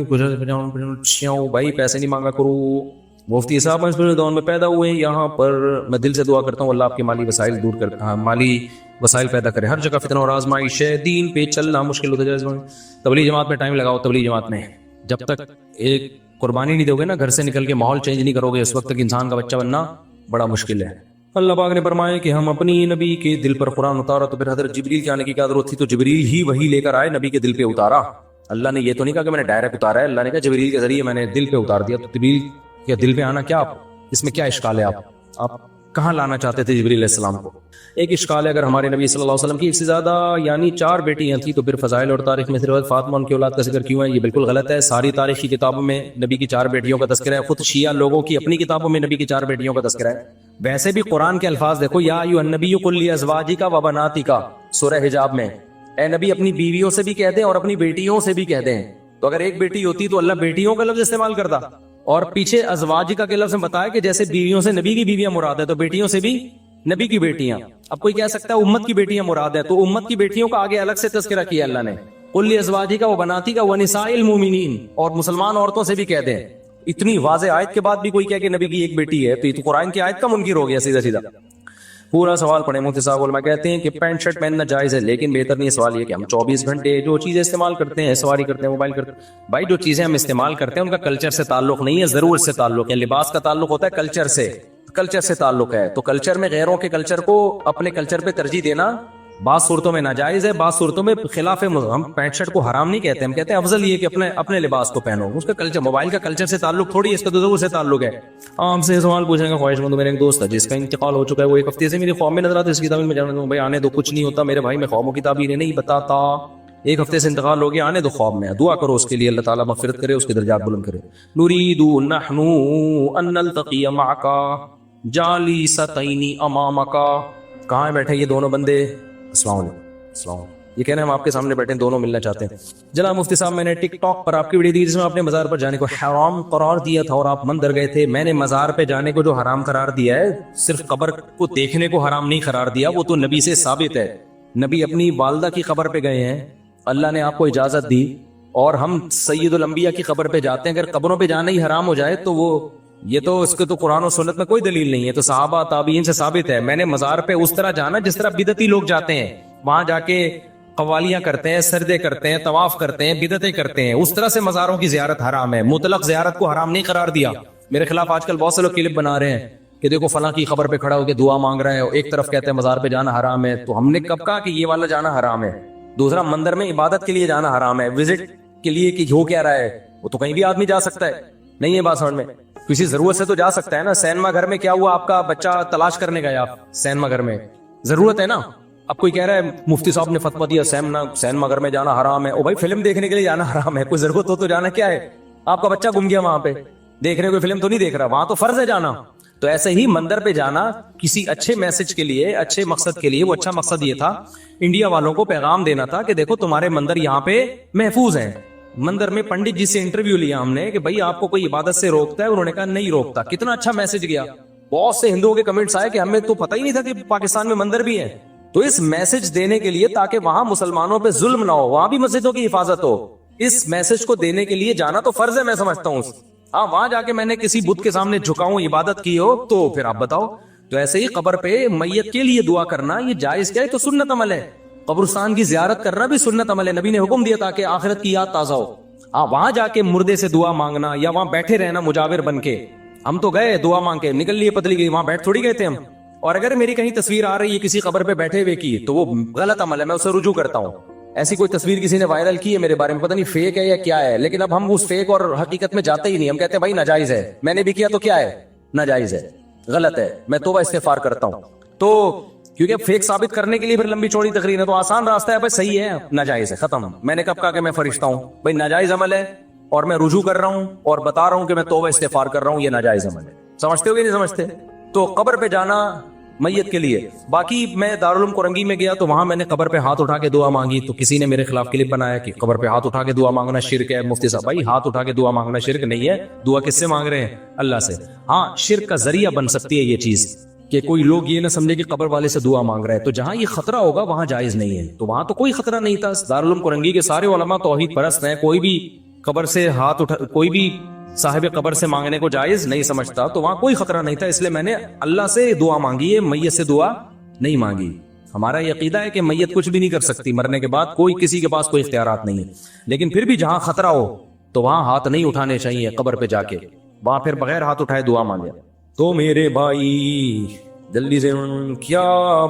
بھائی پیسے نہیں مانگا کرو۔ مفتی صاحب اس دور میں پیدا ہوئے ہیں، یہاں پر میں دل سے دعا کرتا ہوں اللہ آپ کے مالی وسائل دور کر، مالی وسائل پیدا کرے۔ ہر جگہ فتنہ اور آزمائش ہے، دین پہ چلنا مشکل ہوتا ہے۔ تبلیغ جماعت میں ٹائم لگاؤ، تبلیغ جماعت میں جب تک ایک قربانی نہیں دو گے نا، گھر سے نکل کے ماحول چینج نہیں کرو گے، اس وقت تک انسان کا بچہ بننا بڑا مشکل ہے۔ اللہ پاک نے فرمایا کہ ہم اپنی نبی کے دل پر قرآن اتارا تو پھر حضرت جبریل کے آنے کی کیا ضرورت تھی، تو جبریل ہی وہی لے کر آئے، نبی کے دل پہ اتارا۔ اللہ نے یہ تو نہیں کہا کہ میں نے ڈائریکٹ اتارا ہے، اللہ نے کہا جبریل کے ذریعے میں نے دل پہ اتار دیا۔ تو جبریل کے دل پہ آنا کیا، اس میں کیا اشکال ہے؟ آپ کہاں لانا چاہتے تھے جبریل علیہ السلام کو؟ ایک اشکال ہے، اگر ہمارے نبی صلی اللہ علیہ وسلم کی ایک سے زیادہ یعنی 4 بیٹیاں تھیں تو پھر فضائل اور تاریخ میں صرف فاطمہ ان کی اولاد کا ذکر کیوں ہے؟ یہ بالکل غلط ہے۔ ساری تاریخی کتابوں میں نبی کی 4 بیٹیوں کا تذکرہ ہے، خود شیعہ لوگوں کی اپنی کتابوں میں نبی کی 4 بیٹیوں کا تذکرہ ہے۔ ویسے بھی قرآن کے الفاظ دیکھو، یا ایھا النبی قل لازواجک و بناتک، سورہ حجاب میں، اے نبی اپنی بیویوں سے بھی کہہ دیں اور اپنی بیٹیوں سے بھی کہہ دیں۔ تو اگر ایک بیٹی ہوتی تو اللہ بیٹیوں کا لفظ استعمال کرتا، اور پیچھے ازواجکا کے لفظ میں بتایا کہ جیسے بیویوں سے نبی کی بیویاں مراد ہے تو بیٹیوں سے بھی نبی کی بیٹیاں۔ اب کوئی کہہ سکتا ہے امت کی بیٹیاں مراد ہے، تو امت کی بیٹیوں کا آگے الگ سے تذکرہ کیا اللہ نے، قل لازواجک و بناتک و نساء المؤمنین، اور مسلمان عورتوں سے بھی کہہ دیں۔ اتنی واضح آیت کے بعد بھی کوئی کہے کہ نبی کی ایک بیٹی ہے، تو یہ تو قرآن کی آیت کا منکر ہو گیا سیدھا سیدھا۔ پورا سوال پڑھیں۔ مفتی صاحب علماء کہتے ہیں کہ پینٹ شرٹ پہننا جائز ہے، لیکن بہتر نہیں ہے۔ سوال یہ کہ ہم 24 گھنٹے جو چیزیں استعمال کرتے ہیں، سواری کرتے ہیں، موبائل کرتے ہیں، بھائی جو چیزیں ہم استعمال کرتے ہیں ان کا کلچر سے تعلق نہیں ہے، ضرورت سے تعلق ہے۔ لباس کا تعلق ہوتا ہے کلچر سے، کلچر سے تعلق ہے، تو کلچر میں غیروں کے کلچر کو اپنے کلچر پہ ترجیح دینا بعض صورتوں میں ناجائز ہے، بعض صورتوں میں خلاف۔ ہم پینٹ شرٹ کو حرام نہیں کہتے، ہم کہتے ہیں افضل یہ کہ اپنے لباس کو پہنو، اس کا کلچر، موبائل کا کلچر سے تعلق تھوڑی ہے، اس کا تو ضرور سے تعلق ہے۔ ہم سے سوال پوچھیں گے، خواہش مند میرے ایک دوست ہے جس کا انتقال ہو چکا ہے، وہ ایک ہفتے سے میری خواب میں نظر آتا ہے، اس کی تعبیر میں جانتا ہوں، بھائی آنے دو، کچھ نہیں ہوتا میرے بھائی، میں خوابوں کی تعبیریں نہیں بتاتا، ایک ہفتے سے انتقال ہو گیا، آنے دو خواب میں، دعا کرو اس کے لیے، اللہ تعالیٰ مغفرت کرے، اس کے درجات بلند کرے۔ نريد نحن ان نلتقي معك جالستين امامك، کہاں بیٹھے یہ دونوں بندے؟ السلام علیکم، السلام علیکم، یہ کہنا ہے ہم آپ کے سامنے بیٹھے دونوں ملنا چاہتے ہیں۔ جناب مفتی صاحب، میں نے ٹک ٹاک پر آپ کی ویڈیو دی جس میں آپ نے مزار پر جانے کو حرام قرار دیا تھا اور آپ مندر گئے تھے۔ میں نے مزار پہ جانے کو جو حرام قرار دیا ہے، صرف قبر کو دیکھنے کو حرام نہیں قرار دیا، وہ تو نبی سے ثابت ہے۔ نبی اپنی والدہ کی قبر پہ گئے ہیں، اللہ نے آپ کو اجازت دی، اور ہم سید الانبیاء کی قبر پہ جاتے ہیں۔ اگر قبروں پہ جانا ہی حرام ہو جائے تو وہ یہ تو اس کے تو قرآن و سنت میں کوئی دلیل نہیں ہے، تو صحابہ تابعین سے ثابت ہے۔ میں نے مزار پہ اس طرح جانا جس طرح بدعتی لوگ جاتے ہیں، وہاں جا کے قوالیاں کرتے ہیں، سردے کرتے ہیں، طواف کرتے ہیں، بدعتیں کرتے ہیں، اس طرح سے مزاروں کی زیارت حرام ہے۔ مطلق زیارت کو حرام نہیں قرار دیا۔ میرے خلاف آج کل بہت سے لوگ کلپ بنا رہے ہیں کہ دیکھو فلاں کی قبر پہ کھڑا ہو کے دعا مانگ رہے ہیں، ایک طرف کہتے ہیں مزار پہ جانا حرام ہے۔ تو ہم نے کب کہا کہ یہ والا جانا حرام ہے؟ دوسرا، مندر میں عبادت کے لیے جانا حرام ہے، وزٹ کے لیے کہ ہو کیا رہا ہے، وہ تو کہیں بھی آدمی جا سکتا ہے، نہیں ہے بات سمجھ میں؟ کسی ضرورت سے تو جا سکتا ہے نا۔ سینما گھر میں کیا ہوا، آپ کا بچہ تلاش کرنے گیا آپ سینما گھر میں، ضرورت ہے نا، اب کوئی کہہ رہا ہے مفتی صاحب نے فتویٰ دیا سینما گھر میں جانا حرام ہے. او بھائی فلم دیکھنے کے لیے جانا حرام ہے, کوئی ضرورت ہو تو جانا کیا ہے؟ آپ کا بچہ گم گیا وہاں پہ, دیکھ رہے کوئی فلم تو نہیں دیکھ رہا, وہاں تو فرض ہے جانا. تو ایسے ہی مندر پہ جانا کسی اچھے میسج کے لیے, اچھے مقصد کے لیے. وہ اچھا مقصد یہ تھا انڈیا والوں کو پیغام دینا تھا کہ دیکھو تمہارے مندر یہاں پہ محفوظ ہیں. مندر میں پنڈت جی سے انٹرویو لیا ہم نے کہ بھائی آپ کو کوئی عبادت سے روکتا ہے؟ انہوں نے کہا نہیں روکتا. کتنا اچھا میسج گیا. بہت سے ہندوؤں کے کمنٹس آئے کہ ہمیں تو پتہ ہی نہیں تھا کہ پاکستان میں مندر بھی ہے. تو اس میسج دینے کے لیے تاکہ وہاں مسلمانوں پہ ظلم نہ ہو, وہاں بھی مسجدوں کی حفاظت ہو, اس میسج کو دینے کے لیے جانا تو فرض ہے, میں سمجھتا ہوں. ہاں وہاں جا کے میں نے کسی بت کے سامنے جھکاؤں, عبادت کی ہو تو پھر آپ بتاؤ. تو ایسے ہی قبر پہ میت کے لیے دعا کرنا یہ جائز کیا ہے؟ تو سنت عمل ہے. قبرستان کی زیارت کرنا بھی سنت عمل ہے, نبی نے حکم دیا تاکہ آخرت کی یاد تازہ ہو. ہاں وہاں جا کے مردے سے دعا مانگنا یا وہاں بیٹھے رہنا مجاور بن کے, ہم تو گئے دعا مانگ کے نکل لیے پتلی گئی, وہاں بیٹھ تھوڑی گئے تھے ہم. اور اگر میری کہیں تصویر آ رہی ہے کسی قبر پہ بیٹھے ہوئے کی تو وہ غلط عمل ہے, میں اسے رجوع کرتا ہوں. ایسی کوئی تصویر کسی نے وائرل کی ہے میرے بارے میں, پتہ نہیں فیک ہے یا کیا ہے, لیکن اب ہم اس فیک اور حقیقت میں جاتے ہی نہیں. ہم کہتے ہیں بھائی ناجائز ہے, میں نے بھی کیا تو کیا ہے, ناجائز ہے, غلط ہے, میں توبہ استغفار کرتا ہوں. تو کیونکہ فیک ثابت کرنے کے لیے پھر لمبی چوڑی تقریر ہے, تو آسان راستہ ہے بھائی صحیح ہے ناجائز ہے, ختم. میں نے کب کہا کہ میں فرشتہ ہوں؟ بھائی ناجائز عمل ہے اور میں رجوع کر رہا ہوں اور بتا رہا ہوں کہ میں توبہ استغفار کر رہا ہوں, یہ ناجائز عمل ہے. سمجھتے ہو کہ نہیں سمجھتے؟ تو قبر پہ جانا میت کے لیے. باقی میں دارالعلوم کورنگی میں گیا تو وہاں میں نے قبر پہ ہاتھ اٹھا کے دعا مانگی, تو کسی نے میرے خلاف کلپ بنایا کہ قبر پہ ہاتھ اٹھا کے دعا مانگنا شرک ہے. مفتی صاحب بھائی ہاتھ اٹھا کے دعا مانگنا شرک نہیں ہے. دعا کس سے مانگ رہے ہیں؟ اللہ سے. ہاں شرک کا ذریعہ بن سکتی ہے یہ چیز کہ کوئی لوگ یہ نہ سمجھے کہ قبر والے سے دعا مانگ رہا ہے, تو جہاں یہ خطرہ ہوگا وہاں جائز نہیں ہے. تو وہاں تو کوئی خطرہ نہیں تھا. دارالعلوم کورنگی کے سارے علماء توحید پرست ہیں, کوئی بھی قبر سے ہاتھ اٹھا, کوئی بھی صاحب قبر سے مانگنے کو جائز نہیں سمجھتا, تو وہاں کوئی خطرہ نہیں تھا. اس لیے میں نے اللہ سے دعا مانگی ہے, میت سے دعا نہیں مانگی. ہمارا یہ عقیدہ ہے کہ میت کچھ بھی نہیں کر سکتی, مرنے کے بعد کوئی کسی کے پاس کوئی اختیارات نہیں ہے. لیکن پھر بھی جہاں خطرہ ہو تو وہاں ہاتھ نہیں اٹھانے چاہیے قبر پہ جا کے, وہاں پھر بغیر ہاتھ اٹھائے دعا مانگے. تو میرے بھائی جلدی سے, کیا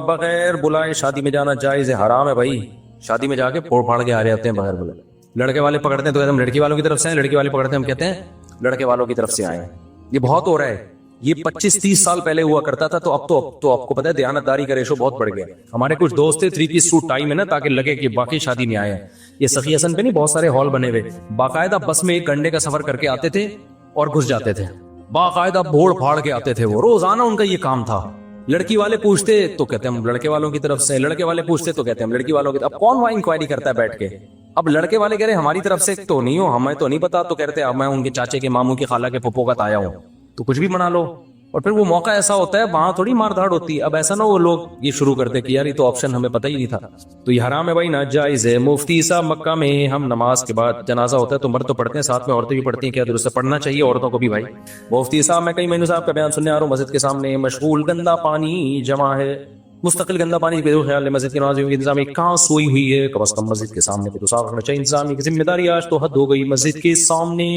بغیر بلائے شادی میں جانا جائز ہے؟ حرام ہے بھائی. شادی میں جا کے پھوڑ پھاڑ کے آ رہے ہوتے ہیں بغیر بلائے. لڑکے والے پکڑتے ہیں تو کہتے ہیں ہم لڑکی والوں کی طرف سے ہیں, لڑکی والے پکڑتے ہیں ہم کہتے ہیں لڑکے والوں کی طرف سے آئے ہیں. یہ بہت ہو رہا ہے. یہ 25-30 سال پہلے ہوا کرتا تھا, تو اب تو آپ کو پتا ہے دیانتداری کا ریشو بہت بڑھ گیا. ہمارے کچھ دوست تھے 3 پیس سوٹ ٹائی میں نا, تاکہ لگے کہ باقی شادی میں آئے ہیں. یہ سخی حسن پہ نہیں بہت سارے ہال بنے ہوئے, باقاعدہ بس میں 1 گھنٹے کا سفر کر کے آتے تھے اور گھس جاتے تھے. باقاعدہ بھوڑ پھاڑ کے آتے تھے, وہ روزانہ ان کا یہ کام تھا. لڑکی والے پوچھتے تو کہتے ہیں ہم لڑکے والوں کی طرف سے, لڑکے والے پوچھتے تو کہتے ہیں ہم لڑکی والوں کی طرف. اب کون وہاں انکوائری کرتا ہے بیٹھ کے؟ اب لڑکے والے کہہ رہے ہماری طرف سے تو نہیں ہو, ہمیں تو نہیں پتا, تو کہتے ہیں میں ان کے چاچے کے ماموں کی خالہ کے پھپھو کا تایا ہوں, تو کچھ بھی بنا لو. اور پھر وہ موقع ایسا ہوتا ہے وہاں تھوڑی مار دھاڑ ہوتی ہے. اب ایسا نہ وہ لوگ یہ شروع کرتے کہ یار یہ تو آپشن ہمیں پتہ ہی نہیں تھا. تو یہ حرام ہے بھائی, ناجائز ہے. مفتی صاحب مکہ میں ہم نماز کے بعد جنازہ ہوتا ہے تو مرد تو پڑھتے ہیں, ساتھ میں عورتیں بھی پڑھتی ہیں, کیا درست ہے؟ پڑھنا چاہیے عورتوں کو بھی بھائی. مفتی صاحب میں کئی مہینوں سے آپ کا بیان سننے آ رہا ہوں, مسجد کے سامنے مشغول گندا پانی جمع ہے, مستقل گندا پانی بے خیال ہے. مسجد کی نمازیوں کی انتظامیہ کہاں سوئی ہوئی ہے؟ کم از کم مسجد کے سامنے تو صاف رکھنا چاہیے. انتظامیہ کی ذمہ داری آج تو حد ہو گئی. مسجد کے سامنے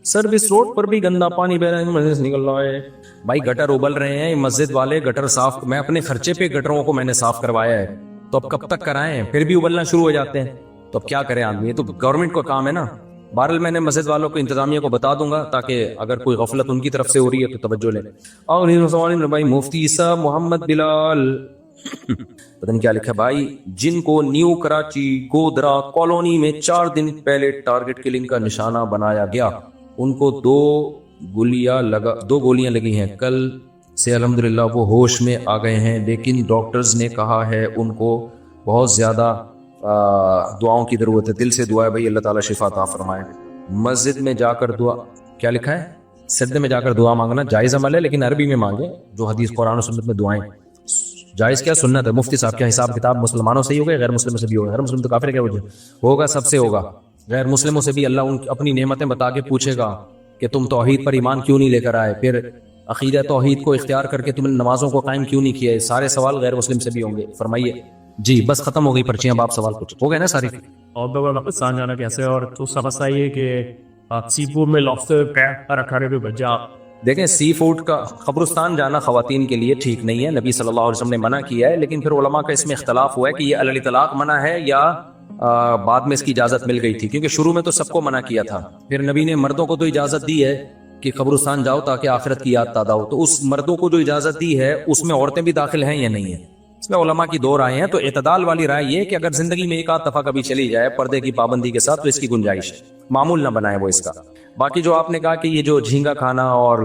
سروس روڈ پر بھی گندا پانی بہ رہا ہے, مسجد سے نکل رہا ہے. بھائی گٹر ابل رہے ہیں, مسجد والے گٹر صاف, میں اپنے خرچے پہ گٹروں کو میں نے صاف کروایا ہے, تو اب کب تک کرائیں؟ پھر بھی ابلنا شروع ہو جاتے ہیں, تو اب کیا کرے آدمی؟ یہ تو گورنمنٹ کا کام ہے نا. بہرحال میں نے مسجد والوں کو انتظامیہ کو بتا دوں گا, تاکہ اگر کوئی غفلت ان کی طرف سے ہو رہی ہے تو توجہ لیں. اور بھائی مفتی صاحب محمد بلال پتہ نہیں کیا لکھا بھائی, جن کو نیو کراچی گودرا کالونی میں 4 دن پہلے ٹارگٹ کلنگ کا نشانہ بنایا گیا, ان کو 2 گولیاں لگی ہیں. کل سے الحمدللہ وہ ہوش میں آ گئے ہیں, لیکن ڈاکٹرز نے کہا ہے ان کو بہت زیادہ دعاؤں کی ضرورت ہے. دل سے دعا ہے بھائی اللہ تعالیٰ شفا عطا فرمائے. مسجد میں جا کر دعا, کیا لکھا ہے؟ سجدے میں جا کر دعا مانگنا جائز عمل ہے, لیکن عربی میں مانگے, جو حدیث قرآن و سنت میں دعائیں جائز کیا سنت ہے. مفتی صاحب کیا حساب کتاب مسلمانوں سے ہی ہوگا, غیر مسلموں سے بھی ہوگا؟ غیر مسلم تو کافر ہے, کیا وجہ ہوگا؟ سب سے ہوگا. غیر مسلموں سے بھی اللہ اپنی نعمتیں بتا کے پوچھے گا کہ تم توحید پر ایمان کیوں نہیں لے کر آئے, پھر عقیدہ توحید کو اختیار کر کے تم نے نمازوں کو قائم کیوں نہیں کیا. سارے سوال غیر مسلم سے بھی ہوں گے. فرمائیے جی. بس ختم ہو گئی پرچیاں, اب آپ سوال کچھ ہو گئے نا ساری. اور پاکستان جانا کیسے, اور تو سمجھتا یہ کہ سی فوڈ میں لابسٹر رکھا رہے بچہ. دیکھیں سی فوڈ کا قبرستان جانا خواتین کے لیے ٹھیک نہیں ہے, نبی صلی اللہ علیہ وسلم نے منع کیا ہے, لیکن پھر علماء کا اس میں اختلاف ہوا ہے کہ یہ علی الاطلاق منع ہے یا بعد میں اس کی اجازت مل گئی تھی, کیونکہ شروع میں تو سب کو منع کیا تھا. پھر نبی نے مردوں کو تو اجازت دی ہے کہ قبرستان جاؤ تاکہ آخرت کی یاد تازہ ہو, تو اس مردوں کو جو اجازت دی ہے اس میں عورتیں بھی داخل ہیں یا نہیں ہیں؟ اس میں علماء کی دو رائے ہیں. تو اعتدال والی رائے یہ کہ اگر زندگی میں ایک آدھ دفعہ کبھی چلی جائے پردے کی پابندی کے ساتھ تو اس کی گنجائش ہے, معمول نہ بنائے وہ اس کا. باقی جو آپ نے کہا کہ یہ جو جھینگا کھانا اور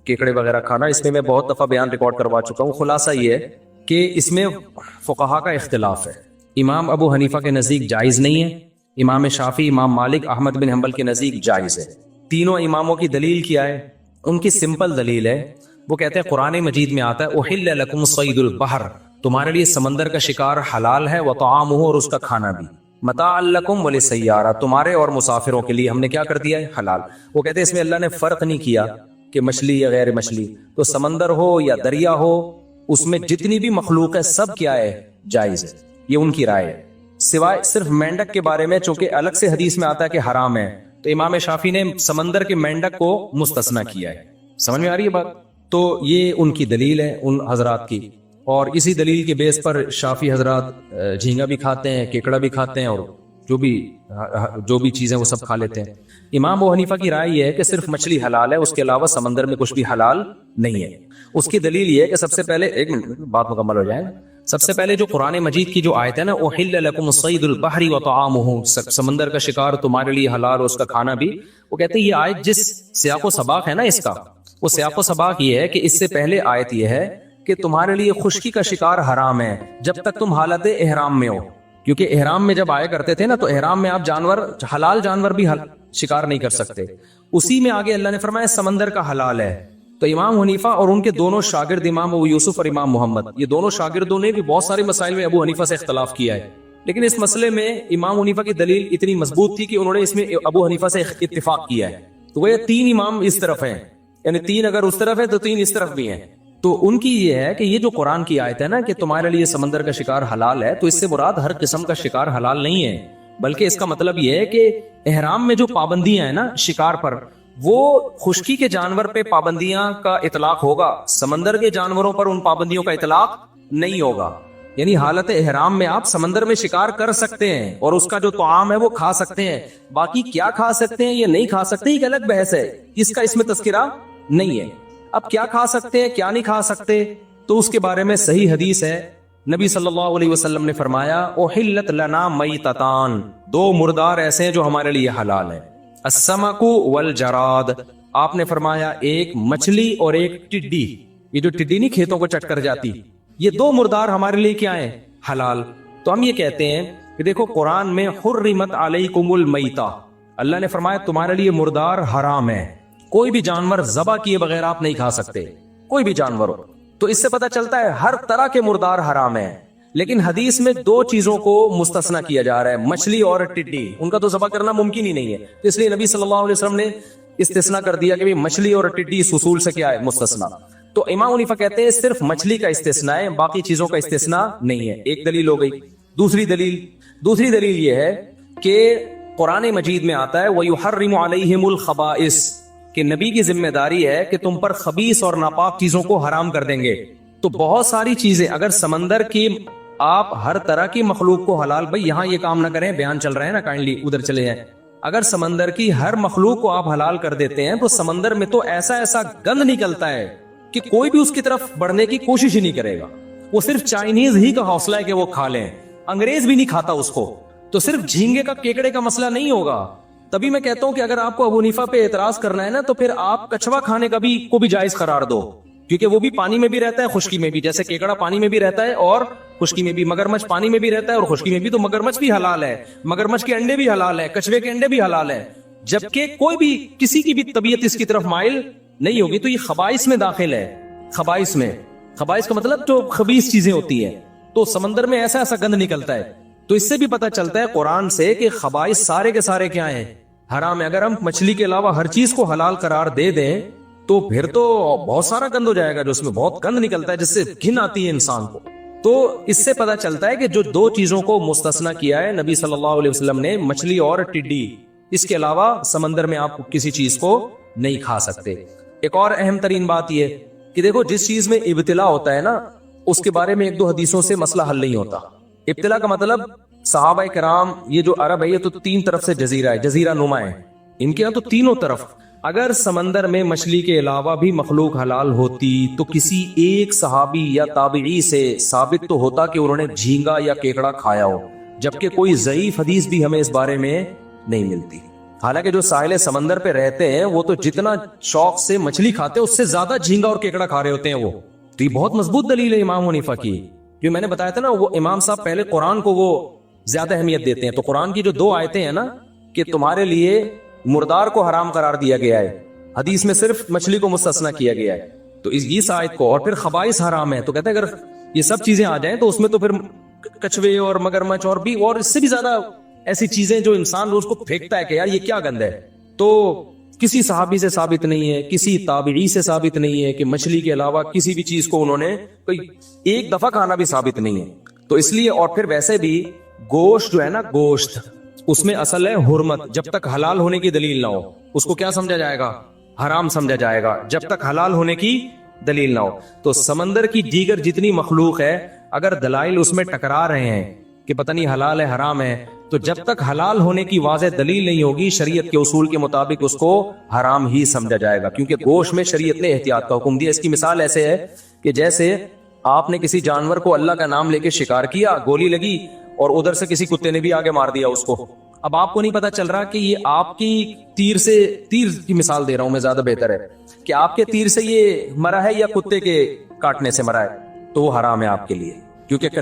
کیکڑے وغیرہ کھانا, اس میں بہت دفعہ بیان ریکارڈ کروا چکا ہوں. خلاصہ یہ ہے کہ اس میں فقہا کا اختلاف ہے. امام ابو حنیفہ کے نزدیک جائز نہیں ہے, امام شافعی, امام مالک, احمد بن حنبل کے نزدیک جائز ہے. تینوں اماموں کی دلیل کیا ہے؟ ان کی سمپل دلیل ہے, وہ کہتے ہیں قرآن مجید میں آتا ہے احل لکم صید البحر, تمہارے لیے سمندر کا شکار حلال ہے, وطعامہ, اور اس کا کھانا بھی, متاع لکم وللسیارہ, تمہارے اور مسافروں کے لیے ہم نے کیا کر دیا ہے, حلال. وہ کہتے ہیں اس میں اللہ نے فرق نہیں کیا کہ مچھلی یا غیر مچھلی, تو سمندر ہو یا دریا ہو, اس میں جتنی بھی مخلوق ہے سب کیا ہے, جائز ہے. یہ ان کی رائے ہے, سوائے صرف مینڈک کے بارے میں, چونکہ الگ سے حدیث میں آتا ہے کہ حرام ہے, تو امام شافعی نے سمندر کے مینڈک کو مستثنا کیا ہے. سمجھ میں آ رہی ہے بات؟ تو یہ ان کی دلیل ہے ان حضرات کی, اور اسی دلیل کے بیس پر شافعی حضرات جھینگا بھی کھاتے ہیں, کیکڑا بھی کھاتے ہیں, اور جو بھی چیزیں وہ سب کھا لیتے ہیں. امام ابو حنیفہ کی رائے یہ ہے کہ صرف مچھلی حلال ہے, اس کے علاوہ سمندر میں کچھ بھی حلال نہیں ہے. اس کی دلیل یہ ہے کہ سب سے پہلے, ایک منٹ بات مکمل ہو جائے, سب سے پہلے جو قرآن مجید کی جو آیت ہے نا, احل لکم صید البحر وطعامہ, سمندر کا شکار تمہارے لیے حلال اور اس کا کھانا بھی, وہ کہتے ہیں یہ آیت جس سیاق و سباق ہے نا اس کا, وہ سیاق و سباق یہ ہے کہ اس سے پہلے آیت یہ ہے کہ تمہارے لیے خشکی کا شکار حرام ہے جب تک تم حالت احرام میں ہو, کیونکہ احرام میں جب آیا کرتے تھے نا تو احرام میں آپ جانور, حلال جانور بھی شکار نہیں کر سکتے. اسی میں آگے اللہ نے فرمایا سمندر کا حلال ہے. تو امام حنیفہ اور ان کے دونوں شاگرد امام ابو یوسف اور امام محمد, یہ دونوں شاگردوں نے بھی بہت سارے مسائل میں ابو حنیفہ سے اختلاف کیا ہے, لیکن اس مسئلے میں امام حنیفہ کی دلیل اتنی مضبوط تھی کہ انہوں نے اس میں ابو حنیفہ سے اتفاق کیا ہے. تو وہ تین امام اس طرف ہیں, یعنی تین اگر اس طرف ہے تو تین اس طرف بھی ہیں. تو ان کی یہ ہے کہ یہ جو قرآن کی آیت ہے نا کہ تمہارے لیے سمندر کا شکار حلال ہے, تو اس سے مراد ہر قسم کا شکار حلال نہیں ہے, بلکہ اس کا مطلب یہ ہے کہ احرام میں جو پابندیاں ہیں نا شکار پر, وہ خشکی کے جانور پہ پابندیاں کا اطلاق ہوگا, سمندر کے جانوروں پر ان پابندیوں کا اطلاق نہیں ہوگا. یعنی حالت احرام میں آپ سمندر میں شکار کر سکتے ہیں اور اس کا جو طعام ہے وہ کھا سکتے ہیں, باقی کیا کھا سکتے ہیں یا نہیں کھا سکتے ایک الگ بحث ہے, اس کا اس میں تذکرہ نہیں ہے. اب کیا کھا سکتے ہیں کیا نہیں کھا سکتے, تو اس کے بارے میں صحیح حدیث ہے. نبی صلی اللہ علیہ وسلم نے فرمایا احلت لنا میتتان, دو مردار ایسے ہیں جو ہمارے لیے حلال ہیں, السمک والجراد, آپ نے فرمایا ایک مچھلی اور ایک ٹڈی, یہ جو ٹڈی نہیں کھیتوں کو چٹ کر جاتی, یہ دو مردار ہمارے لیے کیا ہیں, حلال. تو ہم یہ کہتے ہیں کہ دیکھو قرآن میں حرمت علیکم المیتہ, اللہ نے فرمایا تمہارے لیے مردار حرام ہے, کوئی بھی جانور ذبح کیے بغیر آپ نہیں کھا سکتے, کوئی بھی جانور ہو. تو اس سے پتہ چلتا ہے ہر طرح کے مردار حرام ہے, لیکن حدیث میں دو چیزوں کو مستثنا کیا جا رہا ہے, مچھلی اور ٹڈی, ان کا تو ذبح کرنا ممکن ہی نہیں ہے, تو اس لیے نبی صلی اللہ علیہ وسلم نے استثنا کر دیا کہ مچھلی اور ٹڈی اس اصول سے کیا ہے, مستثنا. تو امام حنیفہ کہتے ہیں صرف مچھلی کا استثنا ہے, باقی چیزوں کا استثنا نہیں ہے. ایک دلیل ہو گئی. دوسری دلیل یہ ہے کہ قرآن مجید میں آتا ہے وَيُحَرِّمُ عَلَيْهِمُ الْخَبَائِثِ, کہ نبی کی ذمہ داری ہے کہ تم پر خبیث اور ناپاک چیزوں کو حرام کر دیں گے. تو بہت ساری چیزیں, اگر سمندر کی آپ ہر طرح کی مخلوق کو حلال, بھائی یہاں یہ کام نہ کریں, بیان چل رہے ہیں نا, کائنڈلی ادھر چلے جائیں. اگر سمندر کی ہر مخلوق کو آپ حلال کر دیتے ہیں تو سمندر میں تو ایسا گند نکلتا ہے کہ کوئی بھی اس کی طرف بڑھنے کی کوشش ہی نہیں کرے گا. وہ صرف چائنیز ہی کا حوصلہ ہے کہ وہ کھا لیں, انگریز بھی نہیں کھاتا اس کو. تو صرف جھینگے کا کیکڑے کا مسئلہ نہیں ہوگا. تبھی میں کہتا ہوں کہ اگر آپ کو ابو حنیفہ پہ اعتراض کرنا ہے نا, تو پھر آپ کچھوا کھانے کا کو بھی جائز قرار دو, کیونکہ وہ بھی پانی میں بھی رہتا ہے خشکی میں بھی, جیسے کیکڑا پانی میں بھی رہتا ہے اور خشکی میں بھی, مگرمچھ پانی میں بھی رہتا ہے اور خشکی میں بھی, تو مگرمچھ بھی حلال ہے, مگرمچھ کے انڈے بھی حلال ہے, کچھوے کے انڈے بھی حلال ہے. جبکہ کوئی بھی کسی کی بھی طبیعت اس کی طرف مائل نہیں ہوگی. تو یہ خبائث میں داخل ہے. خبائث کا مطلب جو خبیث چیزیں ہوتی ہیں, تو سمندر میں ایسا گند نکلتا ہے. تو اس سے بھی پتہ چلتا ہے قرآن سے کہ خبائث سارے کے سارے کیا ہیں, حرام ہے. اگر ہم مچھلی کے علاوہ ہر چیز کو حلال قرار دے دیں تو پھر تو بہت سارا گند ہو جائے گا, جو اس میں بہت گند نکلتا ہے جس سے گھن آتی ہے انسان کو. تو اس سے پتہ چلتا ہے کہ جو دو چیزوں کو مستثنا کیا ہے نبی صلی اللہ علیہ وسلم نے, مچھلی اور ٹڈی, اس کے علاوہ سمندر میں آپ کسی چیز کو نہیں کھا سکتے. ایک اور اہم ترین بات یہ کہ دیکھو جس چیز میں ابتلا ہوتا ہے نا, اس کے بارے میں ایک دو حدیثوں سے مسئلہ حل نہیں ہوتا. ابتلا کا مطلب صحابہ کرام, یہ جو عرب ہے یہ تو تین طرف سے جزیرہ ہے, جزیرہ نما ہے ان کے یہاں, تو تینوں طرف اگر سمندر میں مچھلی کے علاوہ بھی مخلوق حلال ہوتی تو کسی ایک صحابی یا تابعی سے ثابت تو ہوتا کہ انہوں نے جھینگا یا کیکڑا کھایا ہو، جبکہ کوئی ضعیف حدیث بھی ہمیں اس بارے میں نہیں ملتی۔ حالانکہ جو ساحل سمندر پہ رہتے ہیں وہ تو جتنا شوق سے مچھلی کھاتے ہیں اس سے زیادہ جھینگا اور کیکڑا کھا رہے ہوتے ہیں وہ۔ تو یہ بہت مضبوط دلیل ہے امام حنیفہ کی، جو میں نے بتایا تھا نا، وہ امام صاحب پہلے قرآن کو وہ زیادہ اہمیت دیتے ہیں۔ تو قرآن کی جو 2 آیتیں ہیں نا کہ تمہارے لیے مردار کو حرام قرار دیا گیا ہے، حدیث میں صرف مچھلی کو مستثنا کیا گیا ہے، تو اس آیت کو، اور پھر خبائث حرام ہے، تو کہتے ہیں اگر یہ سب چیزیں آ جائیں تو اس میں تو پھر کچھوے اور مگرمچھ اور بھی اور اس سے بھی زیادہ ایسی چیزیں جو انسان روز کو پھینکتا ہے کہ یار یہ کیا گند ہے، تو کسی صحابی سے ثابت نہیں ہے، کسی تابعی سے ثابت نہیں ہے کہ مچھلی کے علاوہ کسی بھی چیز کو انہوں نے کوئی ایک دفعہ کھانا بھی ثابت نہیں ہے۔ تو اس لیے، اور پھر ویسے بھی گوشت جو ہے نا، گوشت اس میں اصل ہے حرمت، جب تک حلال ہونے کی دلیل نہ ہو اس کو کیا سمجھا جائے گا؟ حرام سمجھا جائے گا، جب تک حلال ہونے کی دلیل نہ ہو۔ تو سمندر کی دیگر جتنی مخلوق ہے اگر دلائل اس میں ٹکرا رہے ہیں کہ پتہ نہیں حلال ہے حرام ہے، تو جب تک حلال ہونے کی واضح دلیل نہیں ہوگی شریعت کے اصول کے مطابق اس کو حرام ہی سمجھا جائے گا، کیونکہ گوشت میں شریعت نے احتیاط کا حکم دیا۔ اس کی مثال ایسے ہے کہ جیسے آپ نے کسی جانور کو اللہ کا نام لے کے شکار کیا، گولی لگی اور ادھر سے کسی کتے نے بھی آگے مار دیا اس کو، اب آپ کو نہیں پتا چل رہا کہ یہ آپ کی تیر کی مثال دے رہا ہوں میں، زیادہ بہتر ہے کہ آپ کے تیر سے یہ مرا ہے یا کتے کے کاٹنے سے مرا ہے، تو وہ حرام ہے آپ کے لیے، کیونکہ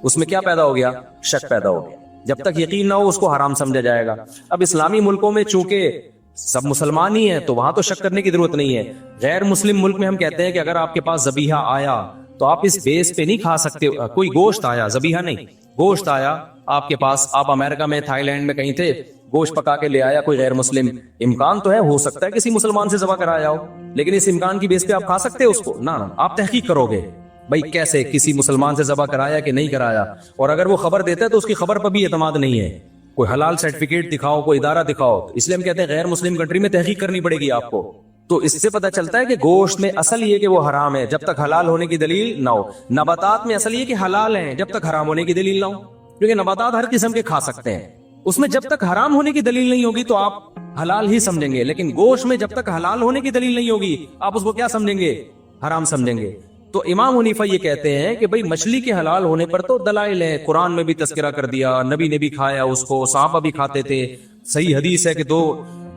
اس میں کیا پیدا ہو گیا؟ شک پیدا ہو گیا۔ جب تک یقین نہ ہو اس کو حرام سمجھا جائے گا۔ اب اسلامی ملکوں میں چونکہ سب مسلمان ہی ہیں تو وہاں تو شک کرنے کی ضرورت نہیں ہے۔ غیر مسلم ملک میں ہم کہتے ہیں کہ اگر آپ کے پاس ذبیحہ آیا تو آپ اس بیس پہ نہیں کھا سکتے، کوئی گوشت آیا، ذبیحہ نہیں، گوشت آیا آپ کے پاس، آپ امریکہ میں، تھائی لینڈ میں کہیں تھے، گوشت پکا کے لے آیا کوئی غیر مسلم، امکان تو ہے، ہو سکتا ہے کسی مسلمان سے ذبح کرایا ہو، لیکن اس امکان کی بیس پہ آپ کھا سکتے اس کو؟ نہ، آپ تحقیق کرو گے بھائی کیسے کسی مسلمان سے ذبح کرایا کہ نہیں کرایا، اور اگر وہ خبر دیتا ہے تو اس کی خبر پر بھی اعتماد نہیں ہے، کوئی حلال سرٹیفکیٹ دکھاؤ، کوئی ادارہ دکھاؤ۔ اس لیے ہم کہتے ہیں غیر مسلم کنٹری میں تحقیق کرنی پڑے گی آپ کو۔ تو اس سے پتہ چلتا ہے کہ گوشت میں اصل یہ کہ وہ حرام ہے جب تک حلال ہونے کی دلیل نہ ہو۔ نباتات میں اصل یہ کہ حلال ہیں جب تک حرام ہونے کی دلیل نہ ہو، کیونکہ نباتات ہر قسم کے کھا سکتے ہیں، اس میں جب تک حرام ہونے کی دلیل نہیں ہوگی تو آپ حلال ہی سمجھیں گے، لیکن گوشت میں جب تک حلال ہونے کی دلیل نہیں ہوگی آپ اس کو کیا سمجھیں گے؟ حرام سمجھیں گے۔ تو امام حنیفہ یہ کہتے ہیں کہ بھئی مچھلی کے حلال ہونے پر تو دلائل ہیں، قرآن میں بھی تذکرہ کر دیا، نبی نے بھی کھایا اس کو، صحابہ بھی کھاتے تھے، صحیح حدیث ہے کہ 2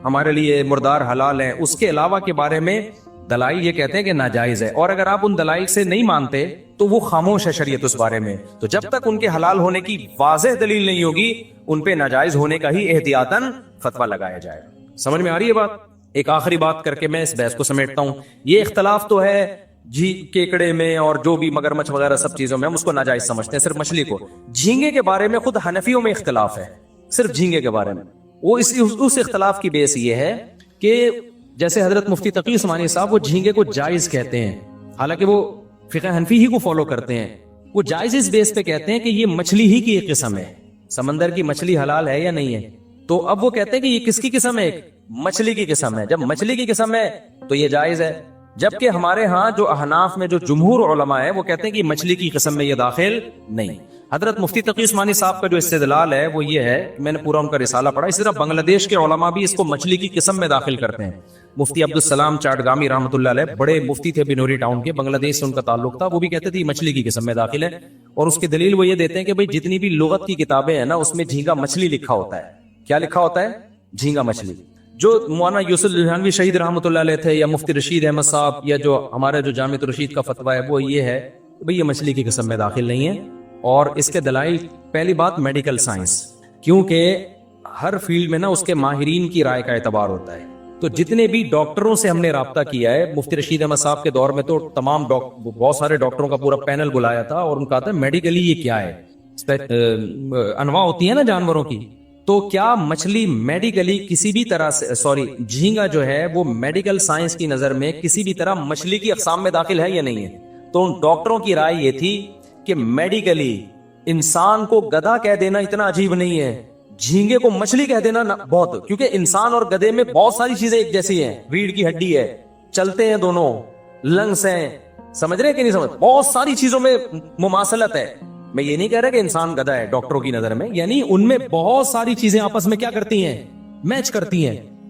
ہمارے لیے مردار حلال ہیں، اس کے علاوہ کے بارے میں دلائل یہ کہتے ہیں کہ ناجائز ہے، اور اگر آپ ان دلائل سے نہیں مانتے تو وہ خاموش ہے شریعت اس بارے میں، تو جب تک ان کے حلال ہونے کی واضح دلیل نہیں ہوگی ان پہ ناجائز ہونے کا ہی احتیاطاً فتویٰ لگایا جائے گا۔ سمجھ میں آ رہی ہے بات؟ ایک آخری بات کر کے میں اس بحث کو سمیٹتا ہوں۔ یہ اختلاف تو ہے کیکڑے میں اور جو بھی مگرمچھ وغیرہ سب چیزوں میں ہم اس کو ناجائز سمجھتے ہیں، صرف مچھلی کو۔ جھینگے کے بارے میں خود حنفیوں میں اختلاف ہے، صرف جھینگے کے بارے میں، وہ اس اختلاف کی بیس یہ ہے کہ جیسے حضرت مفتی تقی عثمانی صاحب وہ جھینگے کو جائز کہتے ہیں، حالانکہ وہ فقہ حنفی ہی کو فالو کرتے ہیں، وہ جائز اس بیس پہ کہتے ہیں کہ یہ مچھلی ہی کی ایک قسم ہے، سمندر کی مچھلی حلال ہے یا نہیں ہے، تو اب وہ کہتے ہیں کہ یہ کس کی قسم ہے؟ ایک مچھلی کی قسم ہے، جب مچھلی کی قسم ہے تو یہ جائز ہے، جبکہ ہمارے ہاں جو احناف میں جو جمہور علماء ہے وہ کہتے ہیں کہ مچھلی کی قسم میں یہ داخل نہیں۔ حضرت مفتی تقی عثمانی صاحب کا جو استدلال ہے وہ یہ ہے، میں نے پورا ان کا رسالہ پڑھا، اسی طرح بنگلہ دیش کے علماء بھی اس کو مچھلی کی قسم میں داخل کرتے ہیں۔ مفتی عبدالسلام چاٹگامی رحمۃ اللہ علیہ بڑے مفتی تھے بنوری ٹاؤن کے، بنگلہ دیش سے ان کا تعلق تھا، وہ بھی کہتے تھے مچھلی کی قسم میں داخل ہے، اور اس کی دلیل وہ یہ دیتے ہیں کہ بھئی جتنی بھی لغت کی کتابیں ہیں نا اس میں جھینگا مچھلی لکھا ہوتا ہے۔ کیا لکھا ہوتا ہے؟ جھینگا مچھلی۔ جو مولانا یوسف الجھانوی شہید رحمۃ اللہ علیہ تھے، یا مفتی رشید احمد صاحب، یا جو ہمارے جو جامع الرشید کا فتویٰ ہے وہ یہ ہے کہ بھئی یہ مچھلی کی قسم میں داخل نہیں ہے، اور اس کے دلائل پہلی بات میڈیکل سائنس، کیونکہ ہر فیلڈ میں نا اس کے ماہرین کی رائے کا اعتبار ہوتا ہے، تو جتنے بھی ڈاکٹروں سے ہم نے رابطہ کیا ہے، مفتی رشید احمد صاحب کے دور میں تو تمام بہت سارے ڈاکٹروں کا پورا پینل بلایا تھا، اور ان کا تھا میڈیکلی یہ کیا ہے، انواع ہوتی ہیں نا جانوروں کی، تو کیا مچھلی میڈیکلی کسی بھی طرح سے جھینگا جو ہے وہ میڈیکل سائنس کی نظر میں کسی بھی طرح مچھلی کی اقسام میں داخل ہے یا نہیں ہے؟ تو ان ڈاکٹروں کی رائے یہ تھی کہ میڈیکلی انسان کو گدھا کہہ دینا اتنا عجیب نہیں ہے، جھینگے کو مچھلی کہہ دینا بہت، کیونکہ انسان اور گدھے میں بہت ساری چیزیں ایک جیسی ہیں، ریڑھ کی ہڈی ہے، چلتے ہیں دونوں، لنگس ہیں، سمجھ رہے ہیں کہ نہیں سمجھ، بہت ساری چیزوں میں مماثلت ہے۔ میں یہ نہیں کہہ رہا کہ انسان گدھا ہے ڈاکٹروں کی نظر میں، یعنی ان میں بہت ساری چیزیں آپس میں کیا کرتی ہیں؟ میچ کرتی ہیں۔